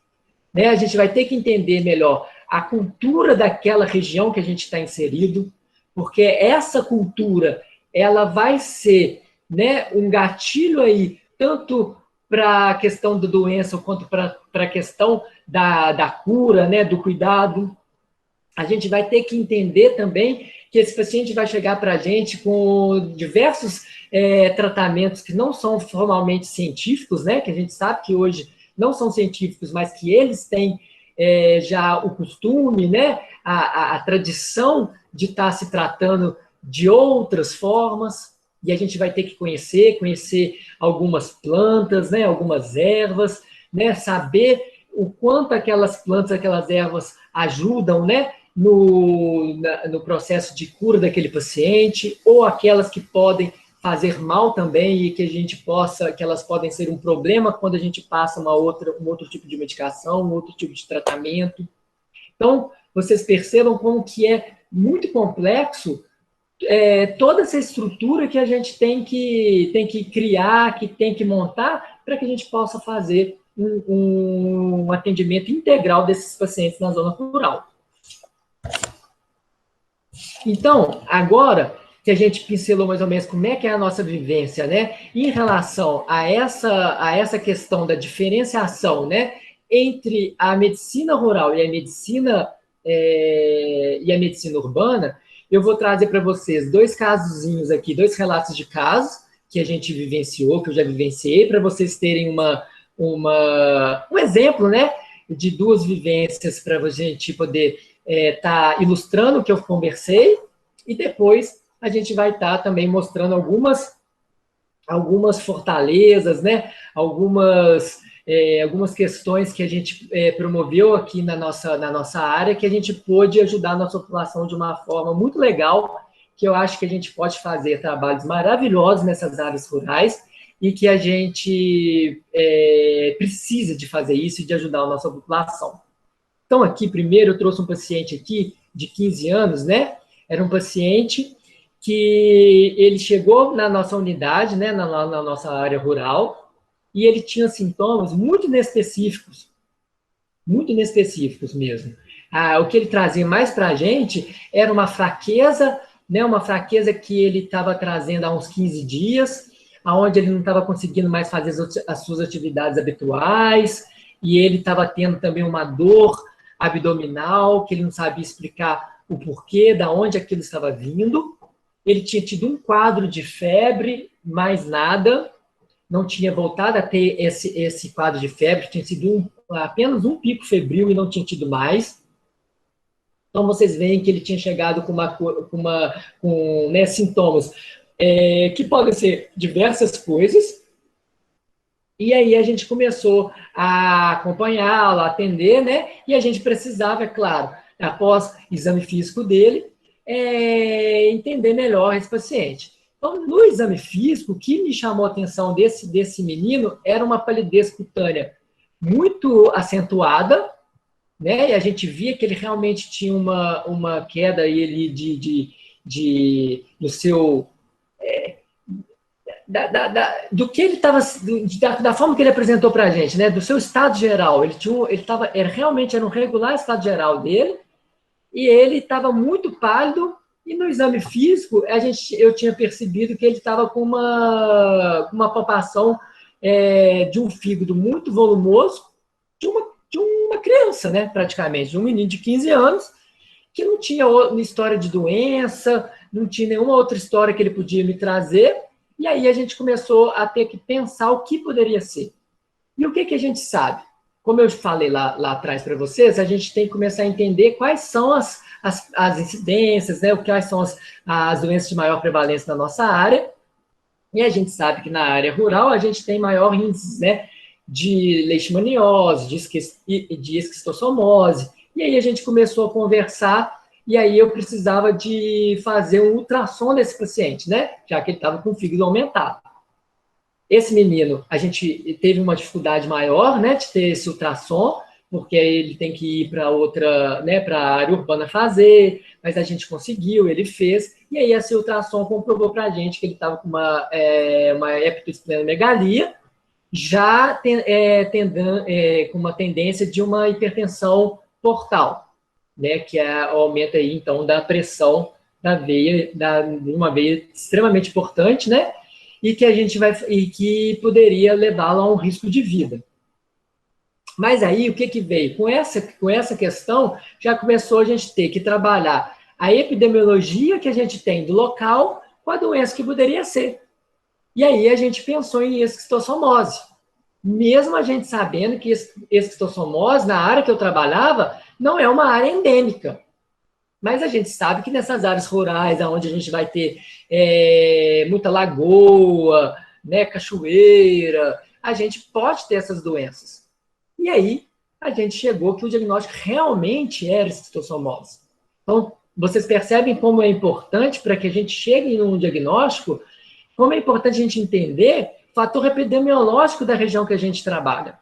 Né? A gente vai ter que entender melhor a cultura daquela região que a gente está inserido, porque essa cultura ela vai ser né, um gatilho aí, tanto para a questão da doença quanto para a questão da cura, né, do cuidado. A gente vai ter que entender também que esse paciente vai chegar para a gente com diversos tratamentos que não são formalmente científicos, né, que a gente sabe que hoje não são científicos, mas que eles têm já o costume, né, a tradição de estar se tratando de outras formas, e a gente vai ter que conhecer algumas plantas, né, algumas ervas, né, saber o quanto aquelas plantas, aquelas ervas ajudam, né, no processo de cura daquele paciente, ou aquelas que podem fazer mal também e que a gente possa, que elas podem ser um problema quando a gente passa um outro tipo de medicação, um outro tipo de tratamento. Então, vocês percebam como que é muito complexo toda essa estrutura que a gente tem que criar, que tem que montar, para que a gente possa fazer um atendimento integral desses pacientes na zona rural. Então, agora que a gente pincelou mais ou menos como é que é a nossa vivência, né, em relação a essa questão da diferenciação, né, entre a medicina rural e a medicina urbana, eu vou trazer para vocês dois casozinhos aqui, dois relatos de casos que a gente vivenciou, que eu já vivenciei, para vocês terem um exemplo, né, de duas vivências para a gente poder tá ilustrando o que eu conversei, e depois a gente vai estar também mostrando algumas fortalezas, né? Algumas questões que a gente promoveu aqui na nossa área, que a gente pôde ajudar a nossa população de uma forma muito legal, que eu acho que a gente pode fazer trabalhos maravilhosos nessas áreas rurais, e que a gente precisa de fazer isso e de ajudar a nossa população. Então, aqui, primeiro, eu trouxe um paciente aqui de 15 anos, né? Era um paciente que ele chegou na nossa unidade, né? Na nossa área rural, e ele tinha sintomas muito inespecíficos mesmo. O que ele trazia mais para a gente era uma fraqueza, né? Uma fraqueza que ele estava trazendo há uns 15 dias, onde ele não estava conseguindo mais fazer as suas atividades habituais, e ele estava tendo também uma dor abdominal, que ele não sabia explicar o porquê, da onde aquilo estava vindo. Ele tinha tido um quadro de febre, mais nada, não tinha voltado a ter esse quadro de febre, tinha sido apenas um pico febril e não tinha tido mais. Então, vocês veem que ele tinha chegado com né, sintomas que podem ser diversas coisas. E aí a gente começou a acompanhá-lo, a atender, né? E a gente precisava, é claro, após o exame físico dele, entender melhor esse paciente. Então, no exame físico, o que me chamou a atenção desse menino era uma palidez cutânea muito acentuada, né? E a gente via que ele realmente tinha uma queda aí no seu... do que ele estava, da forma que ele apresentou para a gente, né? Do seu estado geral. Realmente era um regular estado geral dele, e ele estava muito pálido, e no exame físico eu tinha percebido que ele estava com uma palpação de um fígado muito volumoso, de uma criança, né? Praticamente, de um menino de 15 anos, que não tinha uma história de doença, não tinha nenhuma outra história que ele podia me trazer. E aí a gente começou a ter que pensar o que poderia ser. E o que a gente sabe? Como eu falei lá atrás para vocês, a gente tem que começar a entender quais são as incidências, né? Quais são as doenças de maior prevalência na nossa área. E a gente sabe que na área rural a gente tem maior índice, né, de leishmaniose, de esquistossomose. E aí a gente começou a conversar, e aí eu precisava de fazer um ultrassom desse paciente, né? Já que ele estava com o fígado aumentado. Esse menino, a gente teve uma dificuldade maior, né, de ter esse ultrassom, porque ele tem que ir para outra, né, para a área urbana fazer, mas a gente conseguiu, ele fez, e aí esse ultrassom comprovou para a gente que ele estava com uma hepatosplenomegalia, já com uma tendência de uma hipertensão portal, né, que aumenta aí, então, da pressão da veia, de uma veia extremamente importante, né, e que poderia levá-lo a um risco de vida. Mas aí, o que veio? Com essa questão, já começou a gente ter que trabalhar a epidemiologia que a gente tem do local com a doença que poderia ser. E aí a gente pensou em esquistossomose. Mesmo a gente sabendo que esquistossomose, na área que eu trabalhava, não é uma área endêmica. Mas a gente sabe que nessas áreas rurais, onde a gente vai ter muita lagoa, né, cachoeira, a gente pode ter essas doenças. E aí, a gente chegou que o diagnóstico realmente era esquistossomose. Então, vocês percebem como é importante para que a gente chegue num diagnóstico, como é importante a gente entender o fator epidemiológico da região que a gente trabalha.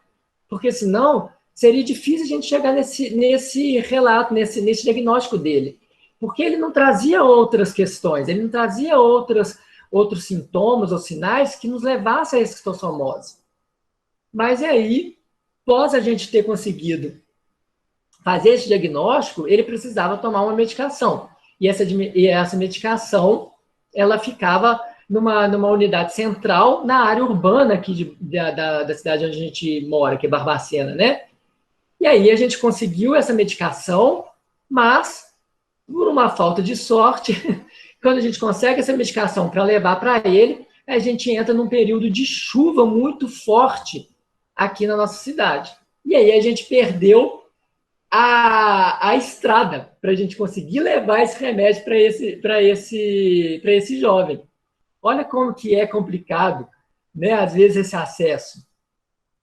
Porque senão, seria difícil a gente chegar nesse relato, nesse diagnóstico dele. Porque ele não trazia outras questões, ele não trazia outros sintomas ou sinais que nos levassem à esquistossomose. Mas aí, após a gente ter conseguido fazer esse diagnóstico, ele precisava tomar uma medicação. E essa medicação, ela ficava numa unidade central na área urbana aqui da cidade onde a gente mora, que é Barbacena, né? E aí a gente conseguiu essa medicação, mas, por uma falta de sorte, quando a gente consegue essa medicação para levar para ele, a gente entra num período de chuva muito forte aqui na nossa cidade. E aí a gente perdeu a estrada para a gente conseguir levar esse remédio para esse jovem. Olha como que é complicado, né, às vezes, esse acesso.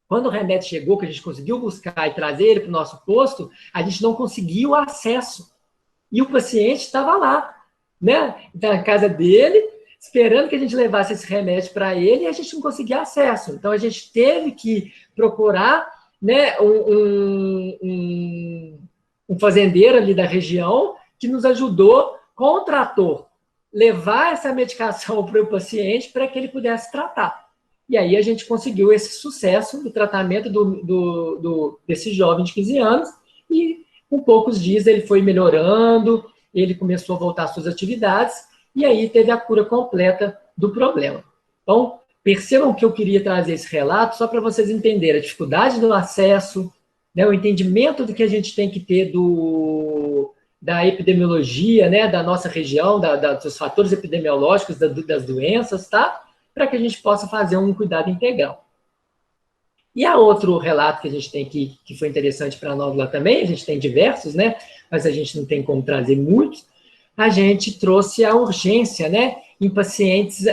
Quando o remédio chegou, que a gente conseguiu buscar e trazer ele para o nosso posto, a gente não conseguiu acesso. E o paciente estava lá, né, na casa dele, esperando que a gente levasse esse remédio para ele, e a gente não conseguia acesso. Então, a gente teve que procurar, né, um fazendeiro ali da região que nos ajudou com o trator levar essa medicação para o paciente para que ele pudesse tratar. E aí a gente conseguiu esse sucesso no tratamento desse jovem de 15 anos, e com poucos dias ele foi melhorando, ele começou a voltar às suas atividades, e aí teve a cura completa do problema. Então, percebam que eu queria trazer esse relato só para vocês entenderem a dificuldade do acesso, né, o entendimento do que a gente tem que ter da epidemiologia, né, da nossa região, dos fatores epidemiológicos das doenças, tá? Para que a gente possa fazer um cuidado integral. E há outro relato que a gente tem que foi interessante para nós lá também, a gente tem diversos, né? Mas a gente não tem como trazer muitos. A gente trouxe a urgência, né? Em paciente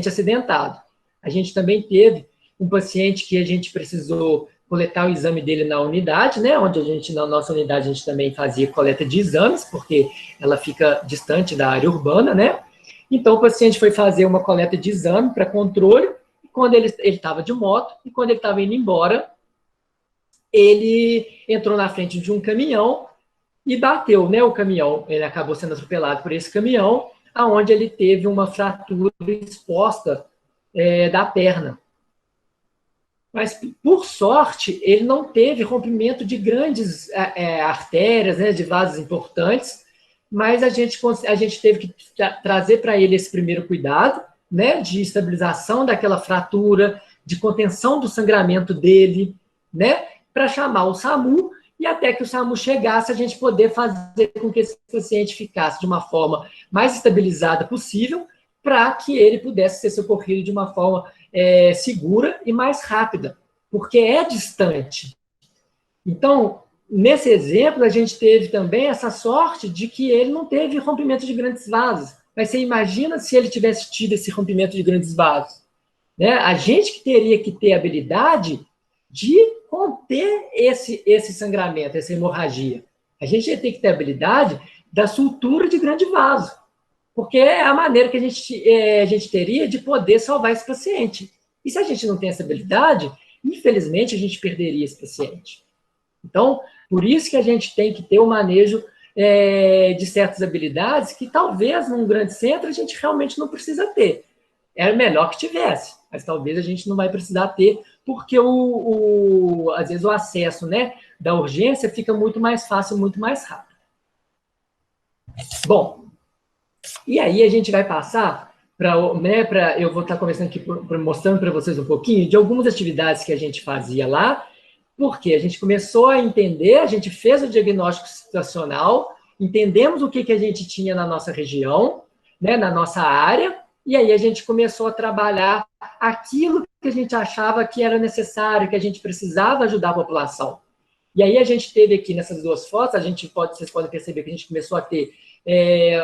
acidentado. A gente também teve um paciente que a gente precisou coletar o exame dele na unidade, né? Onde na nossa unidade, a gente também fazia coleta de exames, porque ela fica distante da área urbana, né? Então, o paciente foi fazer uma coleta de exame para controle, e quando ele estava de moto, e quando ele estava indo embora, ele entrou na frente de um caminhão e bateu, né, o caminhão. Ele acabou sendo atropelado por esse caminhão, aonde ele teve uma fratura exposta da perna. Mas, por sorte, ele não teve rompimento de grandes artérias, né, de vasos importantes, mas a gente teve que trazer para ele esse primeiro cuidado, né, de estabilização daquela fratura, de contenção do sangramento dele, né, para chamar o SAMU, e até que o SAMU chegasse, a gente poder fazer com que esse paciente ficasse de uma forma mais estabilizada possível, para que ele pudesse ser socorrido de uma forma segura e mais rápida, porque é distante. Então, nesse exemplo, a gente teve também essa sorte de que ele não teve rompimento de grandes vasos. Mas você imagina se ele tivesse tido esse rompimento de grandes vasos, né? A gente que teria que ter habilidade de conter esse sangramento, essa hemorragia. A gente ia ter que ter habilidade da sutura de grande vaso, porque é a maneira que a gente teria de poder salvar esse paciente. E se a gente não tem essa habilidade, infelizmente, a gente perderia esse paciente. Então, por isso que a gente tem que ter o manejo de certas habilidades que talvez num grande centro a gente realmente não precisa ter. Era melhor que tivesse, mas talvez a gente não vai precisar ter, porque às vezes o acesso, né, da urgência fica muito mais fácil, muito mais rápido. Bom, e aí a gente vai passar eu vou estar conversando aqui, mostrando para vocês um pouquinho de algumas atividades que a gente fazia lá, porque a gente começou a entender, a gente fez o diagnóstico situacional, entendemos o que a gente tinha na nossa região, né, na nossa área, e aí a gente começou a trabalhar aquilo que a gente achava que era necessário, que a gente precisava ajudar a população. E aí a gente teve aqui nessas duas fotos, vocês podem perceber que a gente começou a ter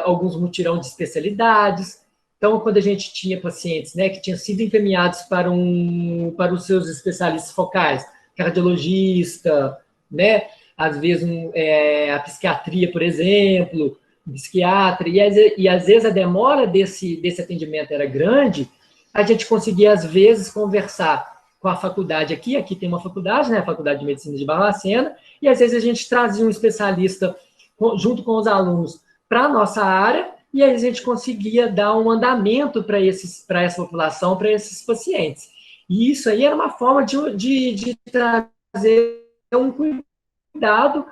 alguns mutirão de especialidades. Então, quando a gente tinha pacientes, né, que tinham sido encaminhados para os seus especialistas focais, cardiologista, né, às vezes a psiquiatria, por exemplo, psiquiatra, e às vezes a demora desse atendimento era grande, a gente conseguia, às vezes, conversar com a faculdade aqui tem uma faculdade, né, a Faculdade de Medicina de Barbacena, e às vezes a gente trazia um especialista junto com os alunos para a nossa área, e aí a gente conseguia dar um andamento para essa população, para esses pacientes. E isso aí era uma forma de trazer um cuidado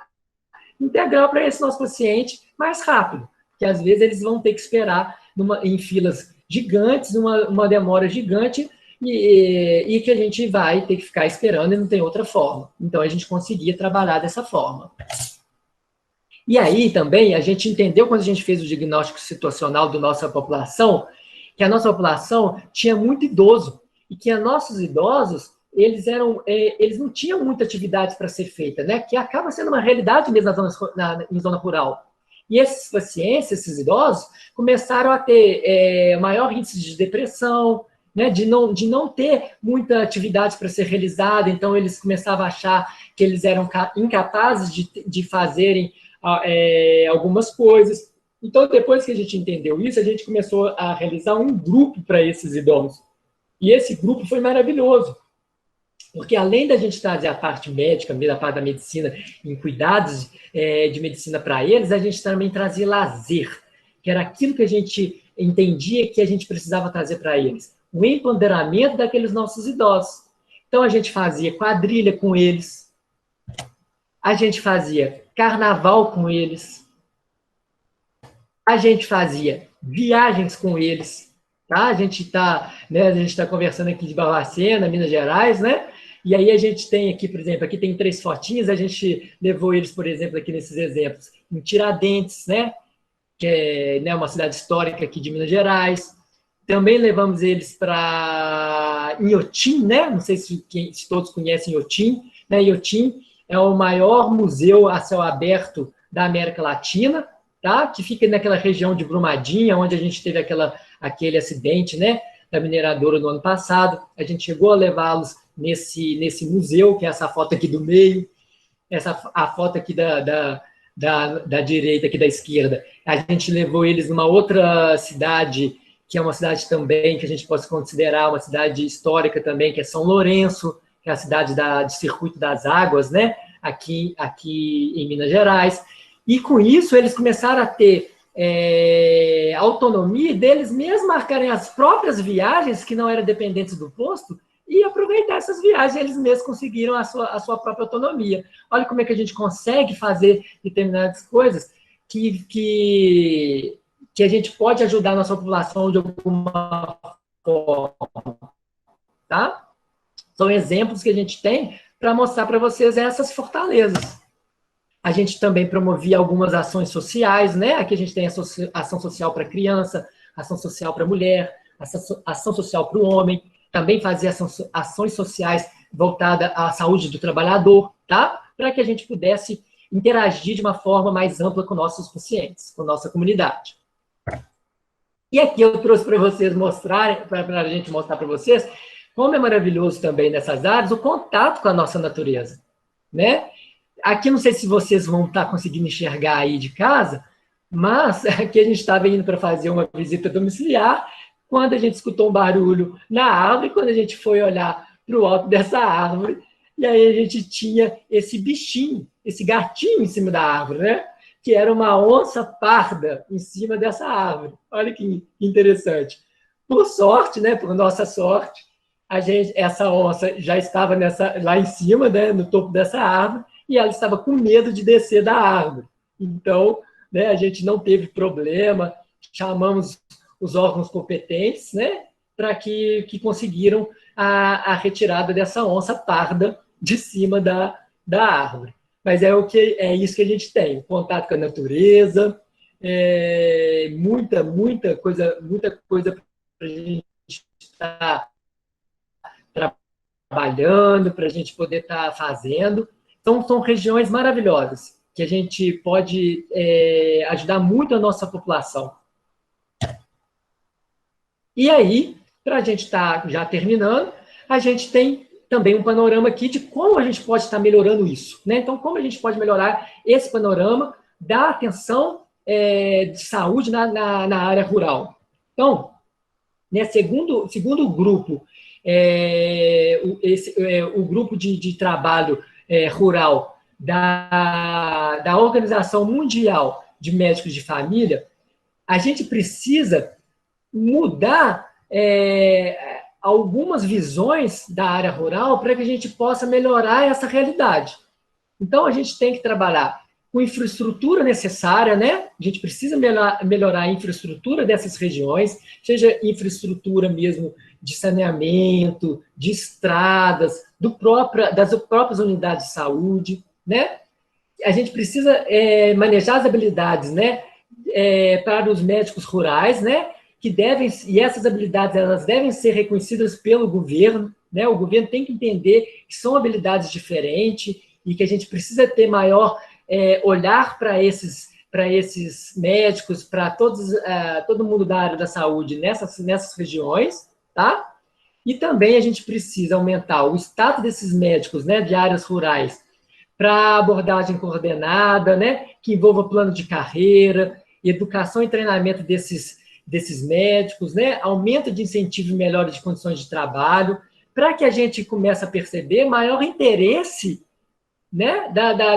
integral para esse nosso paciente mais rápido, porque às vezes eles vão ter que esperar em filas gigantes, uma demora gigante, e que a gente vai ter que ficar esperando e não tem outra forma. Então, a gente conseguia trabalhar dessa forma. E aí, também, a gente entendeu, quando a gente fez o diagnóstico situacional da nossa população, que a nossa população tinha muito idoso, e que os nossos idosos, eles não tinham muita atividade para ser feita, né? Que acaba sendo uma realidade mesmo em zona rural. E esses pacientes, esses idosos, começaram a ter maior índice de depressão, né, de não ter muita atividade para ser realizada, então eles começavam a achar que eles eram incapazes de fazerem algumas coisas. Então, depois que a gente entendeu isso, a gente começou a realizar um grupo para esses idosos. E esse grupo foi maravilhoso, porque além da gente trazer a parte médica, a parte da medicina, em cuidados de medicina para eles, a gente também trazia lazer, que era aquilo que a gente entendia que a gente precisava trazer para eles. O empoderamento daqueles nossos idosos. Então, a gente fazia quadrilha com eles, a gente fazia carnaval com eles, a gente fazia viagens com eles, tá? A gente está conversando aqui de Barbacena, Minas Gerais, né? E aí a gente tem aqui, por exemplo, aqui tem 3 fotinhas, a gente levou eles, por exemplo, aqui nesses exemplos, em Tiradentes, né? Que é, né, uma cidade histórica aqui de Minas Gerais. Também levamos eles para Inhotim, né? Não sei se todos conhecem Inhotim, né? Inhotim é o maior museu a céu aberto da América Latina, tá? Que fica naquela região de Brumadinho, onde a gente teve aquele acidente, né? Da mineradora no ano passado. A gente chegou a levá-los nesse museu, que é essa foto aqui do meio, a foto aqui da direita, aqui da esquerda. A gente levou eles numa outra cidade, que é uma cidade também que a gente pode considerar uma cidade histórica também, que é São Lourenço, que é a cidade de Circuito das Águas, né? Aqui em Minas Gerais. E com isso eles começaram a ter autonomia deles mesmos marcarem as próprias viagens, que não eram dependentes do posto, e aproveitar essas viagens, eles mesmos conseguiram a sua própria autonomia. Olha como é que a gente consegue fazer determinadas coisas que a gente pode ajudar a nossa população de alguma forma, tá? São exemplos que a gente tem para mostrar para vocês essas fortalezas. A gente também promovia algumas ações sociais, né? Aqui a gente tem ação social para criança, ação social para mulher, ação social para o homem, também fazia ações sociais voltadas à saúde do trabalhador, tá? Para que a gente pudesse interagir de uma forma mais ampla com nossos pacientes, com nossa comunidade. E aqui eu trouxe para vocês mostrarem, para a gente mostrar para vocês, como é maravilhoso também nessas áreas o contato com a nossa natureza, né? Aqui não sei se vocês vão estar conseguindo enxergar aí de casa, mas aqui a gente estava indo para fazer uma visita domiciliar, quando a gente escutou um barulho na árvore, quando a gente foi olhar para o alto dessa árvore, e aí a gente tinha esse bichinho, esse gatinho em cima da árvore, né? Que era uma onça parda em cima dessa árvore. Olha que interessante. Por sorte, né, por nossa sorte, essa onça já estava lá em cima, né, no topo dessa árvore, e ela estava com medo de descer da árvore. Então, né, a gente não teve problema, chamamos os órgãos competentes, né, para que conseguiram a retirada dessa onça parda de cima da árvore. Mas é isso que a gente tem, contato com a natureza, muita coisa para a gente estar trabalhando, para a gente poder estar fazendo. Então, são regiões maravilhosas, que a gente pode ajudar muito a nossa população. E aí, para a gente estar já terminando, a gente tem também um panorama aqui de como a gente pode estar melhorando isso, né? Então, como a gente pode melhorar esse panorama da atenção de saúde na área rural. Então, né, segundo grupo, o grupo de trabalho rural da Organização Mundial de Médicos de Família, a gente precisa mudar algumas visões da área rural para que a gente possa melhorar essa realidade. Então, a gente tem que trabalhar com infraestrutura necessária, né? A gente precisa melhorar a infraestrutura dessas regiões, seja infraestrutura mesmo de saneamento, de estradas, das próprias unidades de saúde, né? A gente precisa manejar as habilidades, né? Para os médicos rurais, né? E essas habilidades elas devem ser reconhecidas pelo governo, né? O governo tem que entender que são habilidades diferentes e que a gente precisa ter maior olhar para esses médicos, para todo mundo da área da saúde nessas regiões, tá? E também a gente precisa aumentar o status desses médicos, né, de áreas rurais, para abordagem coordenada, né, que envolva plano de carreira, educação e treinamento desses médicos, né, aumento de incentivo e melhora de condições de trabalho, para que a gente comece a perceber maior interesse, né,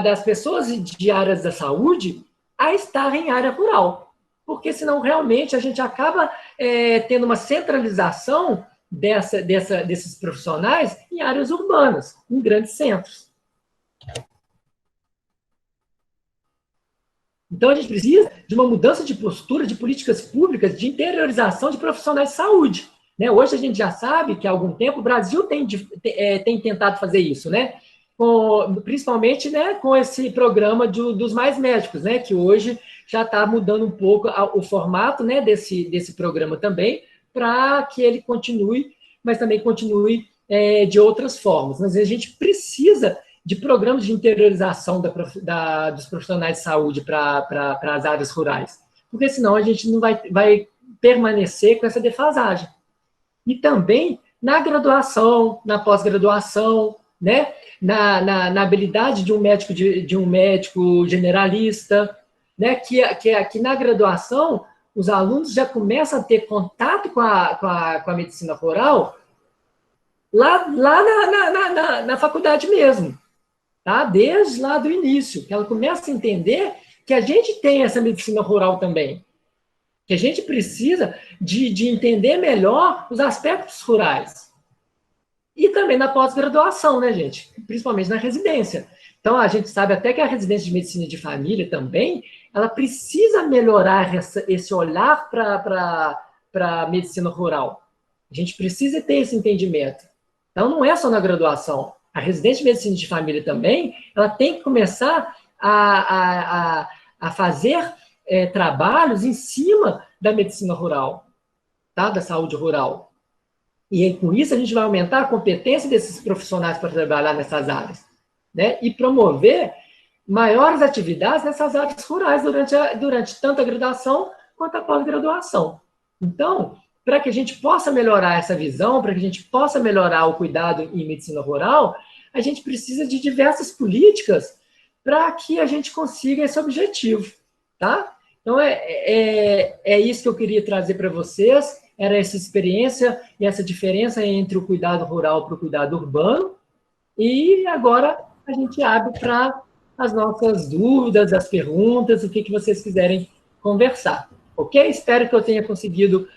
das pessoas de áreas da saúde a estar em área rural. Porque senão realmente a gente acaba tendo uma centralização desses profissionais em áreas urbanas, em grandes centros. Então, a gente precisa de uma mudança de postura, de políticas públicas, de interiorização de profissionais de saúde. Né? Hoje a gente já sabe que há algum tempo o Brasil tem tentado fazer isso, né? Principalmente, né, com esse programa dos Mais Médicos, né, que hoje já está mudando um pouco o formato, né, desse programa também, para que ele continue, mas também continue de outras formas. Mas a gente precisa de programas de interiorização dos profissionais de saúde para as áreas rurais, porque senão a gente não vai permanecer com essa defasagem. E também na graduação, na pós-graduação, né? na habilidade de um médico generalista, né? que na graduação os alunos já começam a ter contato com a medicina rural lá na faculdade mesmo, tá? Desde lá do início, que ela começa a entender que a gente tem essa medicina rural também, que a gente precisa de entender melhor os aspectos rurais. E também na pós-graduação, né, gente? Principalmente na residência. Então, a gente sabe até que a residência de medicina de família também, ela precisa melhorar esse olhar para a medicina rural. A gente precisa ter esse entendimento. Então, não é só na graduação. A residência de medicina de família também, ela tem que começar a fazer trabalhos em cima da medicina rural, tá? Da saúde rural. E com isso a gente vai aumentar a competência desses profissionais para trabalhar nessas áreas, né? E promover maiores atividades nessas áreas rurais durante tanto a graduação quanto a pós-graduação. Então, para que a gente possa melhorar essa visão, para que a gente possa melhorar o cuidado em medicina rural, a gente precisa de diversas políticas para que a gente consiga esse objetivo, tá? Então, é isso que eu queria trazer para vocês. Era essa experiência e essa diferença entre o cuidado rural para o cuidado urbano. E agora a gente abre para as nossas dúvidas, as perguntas, o que vocês quiserem conversar. Ok? Espero que eu tenha conseguido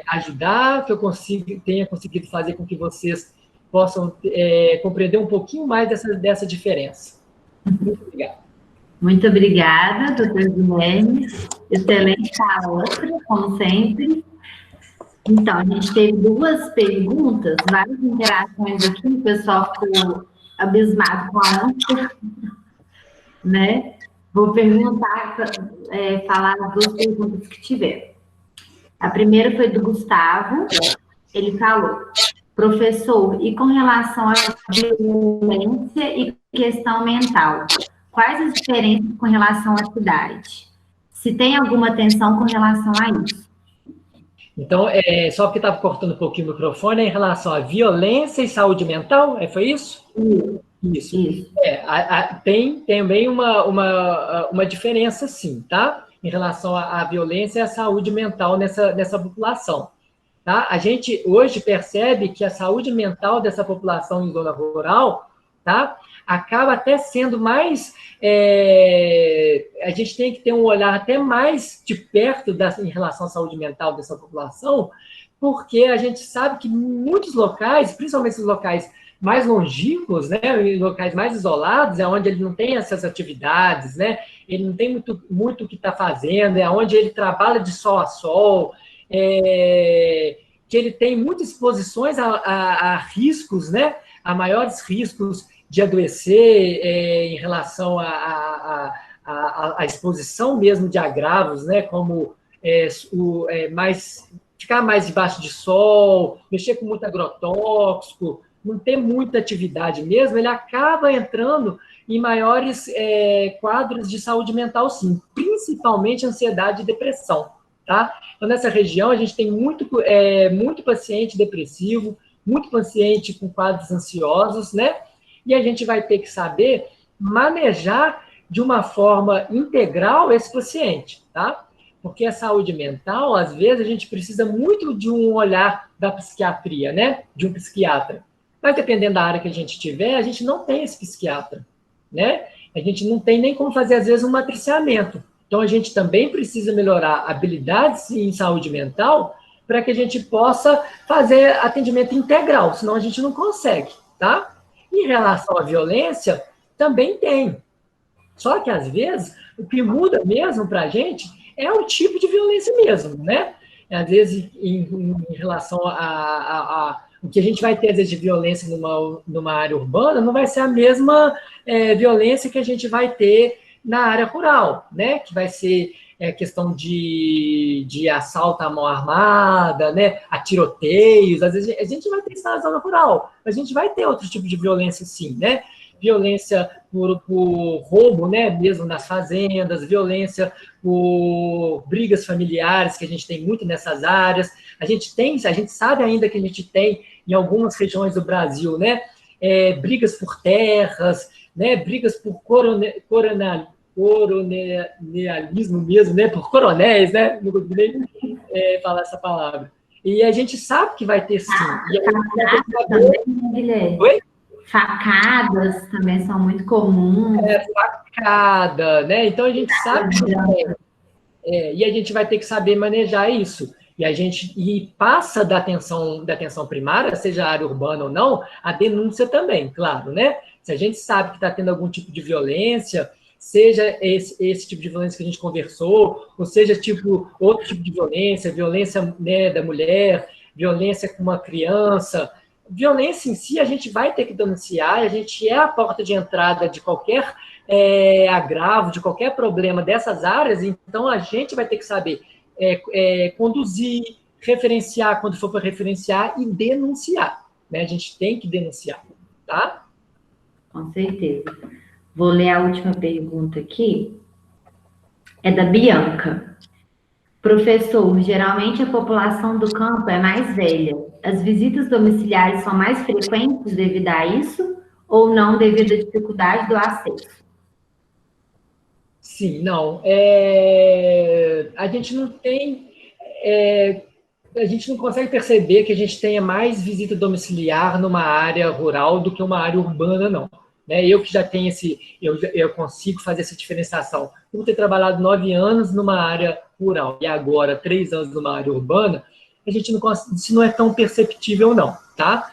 ajudar, que eu tenha conseguido fazer com que vocês possam compreender um pouquinho mais dessa diferença. Muito obrigado. Muito obrigada, doutor Guilherme. Excelente palestra, como sempre. Então, a gente teve duas perguntas, várias interações aqui, o pessoal ficou abismado com a ânsia, né? Vou perguntar, falar as duas perguntas que tiveram. A primeira foi do Gustavo, ele falou, professor, e com relação à violência e questão mental, quais as diferenças com relação à cidade? Se tem alguma tensão com relação a isso? Então, só porque estava cortando um pouquinho o microfone, em relação à violência e saúde mental, foi isso? Isso. Tem também uma diferença, sim, tá? Em relação à violência e à saúde mental nessa população. Tá? A gente hoje percebe que a saúde mental dessa população em zona rural, tá? Acaba até sendo mais... a gente tem que ter um olhar até mais de perto em relação à saúde mental dessa população, porque a gente sabe que muitos locais, principalmente os locais mais longínquos, né, locais mais isolados, é onde ele não tem essas atividades, né, ele não tem muito o que está fazendo, é onde ele trabalha de sol a sol, que ele tem muitas exposições a riscos, né, a maiores riscos de adoecer em relação à exposição mesmo de agravos, né, como ficar mais debaixo de sol, mexer com muito agrotóxico, não ter muita atividade mesmo, ele acaba entrando em maiores quadros de saúde mental, sim, principalmente ansiedade e depressão, tá? Então, nessa região, a gente tem muito paciente depressivo, muito paciente com quadros ansiosos, né? E a gente vai ter que saber manejar de uma forma integral esse paciente, tá? Porque a saúde mental, às vezes, a gente precisa muito de um olhar da psiquiatria, né? De um psiquiatra. Mas, dependendo da área que a gente tiver, a gente não tem esse psiquiatra, né? A gente não tem nem como fazer, às vezes, um matriciamento. Então, a gente também precisa melhorar habilidades em saúde mental para que a gente possa fazer atendimento integral, senão a gente não consegue, tá? Em relação à violência, também tem. Só que, às vezes, o que muda mesmo para a gente é o tipo de violência mesmo, né? Às vezes, em relação o que a gente vai ter, às vezes, de violência numa área urbana, não vai ser a mesma violência que a gente vai ter na área rural, né? Que vai ser questão de assalto à mão armada, né? A tiroteios. Às vezes, a gente vai ter isso na zona rural, mas a gente vai ter outro tipo de violência, sim, né? Violência por roubo, né, mesmo nas fazendas, violência por brigas familiares, que a gente tem muito nessas áreas. A gente sabe ainda que a gente tem, em algumas regiões do Brasil, né, brigas por terras, né, brigas por coronelismo mesmo, né, por coronéis, né, não consegui nem falar essa palavra. E a gente sabe que vai ter, sim. E Oi? Facadas também são muito comuns. Facada, né? Então a gente sabe que e a gente vai ter que saber manejar isso. E passa da atenção primária, seja a área urbana ou não, a denúncia também, claro, né? Se a gente sabe que está tendo algum tipo de violência, seja esse tipo de violência que a gente conversou, ou seja, outro tipo de violência, né, da mulher, violência com uma criança. Violência em si, a gente vai ter que denunciar, a gente é a porta de entrada de qualquer agravo, de qualquer problema dessas áreas, então a gente vai ter que saber conduzir, referenciar quando for para referenciar e denunciar, né? A gente tem que denunciar, tá? Com certeza. Vou ler a última pergunta aqui. É da Bianca. Professor, geralmente a população do campo é mais velha. As visitas domiciliares são mais frequentes devido a isso ou não devido à dificuldade do acesso? Sim, não. A gente não tem... a gente não consegue perceber que a gente tenha mais visita domiciliar numa área rural do que uma área urbana, não. Né? Eu que já tenho eu consigo fazer essa diferenciação. Por ter trabalhado 9 anos numa área rural e agora 3 anos numa área urbana, a gente não consegue, isso não é tão perceptível, não, tá?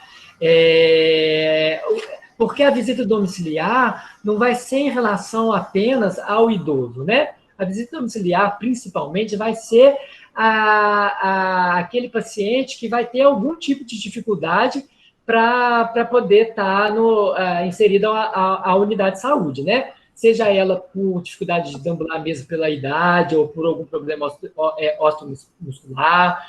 Porque a visita domiciliar não vai ser em relação apenas ao idoso, né? A visita domiciliar, principalmente, vai ser aquele paciente que vai ter algum tipo de dificuldade para poder estar inserido à unidade de saúde, né? Seja ela por dificuldade de deambular mesmo pela idade, ou por algum problema osteomuscular,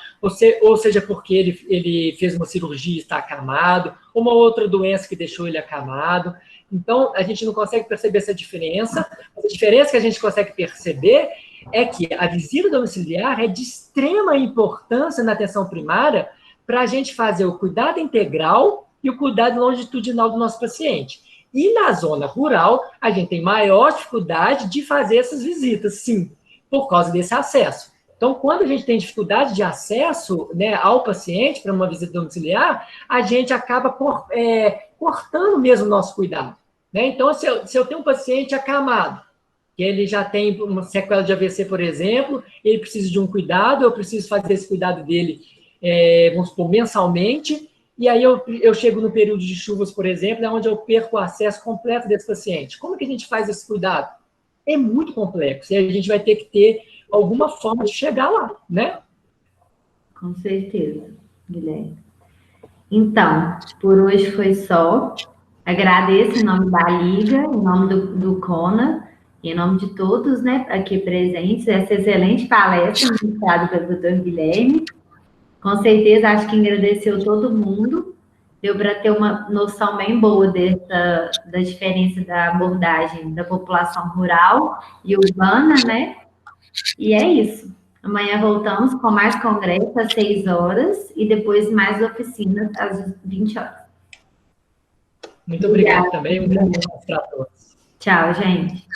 ou seja porque ele fez uma cirurgia e está acamado, ou uma outra doença que deixou ele acamado. Então, a gente não consegue perceber essa diferença. A diferença que a gente consegue perceber é que a visita domiciliar é de extrema importância na atenção primária para a gente fazer o cuidado integral e o cuidado longitudinal do nosso paciente. E na zona rural, a gente tem maior dificuldade de fazer essas visitas, sim, por causa desse acesso. Então, quando a gente tem dificuldade de acesso, né, ao paciente para uma visita domiciliar, a gente acaba cortando mesmo o nosso cuidado, né? Então, se eu tenho um paciente acamado, que ele já tem uma sequela de AVC, por exemplo, ele precisa de um cuidado, eu preciso fazer esse cuidado dele, vamos supor, mensalmente, e aí eu chego no período de chuvas, por exemplo, é onde eu perco o acesso completo desse paciente. Como que a gente faz esse cuidado? É muito complexo, e a gente vai ter que ter alguma forma de chegar lá, né? Com certeza, Guilherme. Então, por hoje foi só. Agradeço em nome da Liga, em nome do CONA, e em nome de todos, né, aqui presentes, essa excelente palestra ministrada pelo Dr. Guilherme. Com certeza, acho que agradeceu todo mundo. Deu para ter uma noção bem boa da diferença da abordagem da população rural e urbana, né? E é isso. Amanhã voltamos com mais congresso às 6 horas e depois mais oficinas às 20 horas. Muito obrigado também. Um grande abraço para todos. Tchau, gente.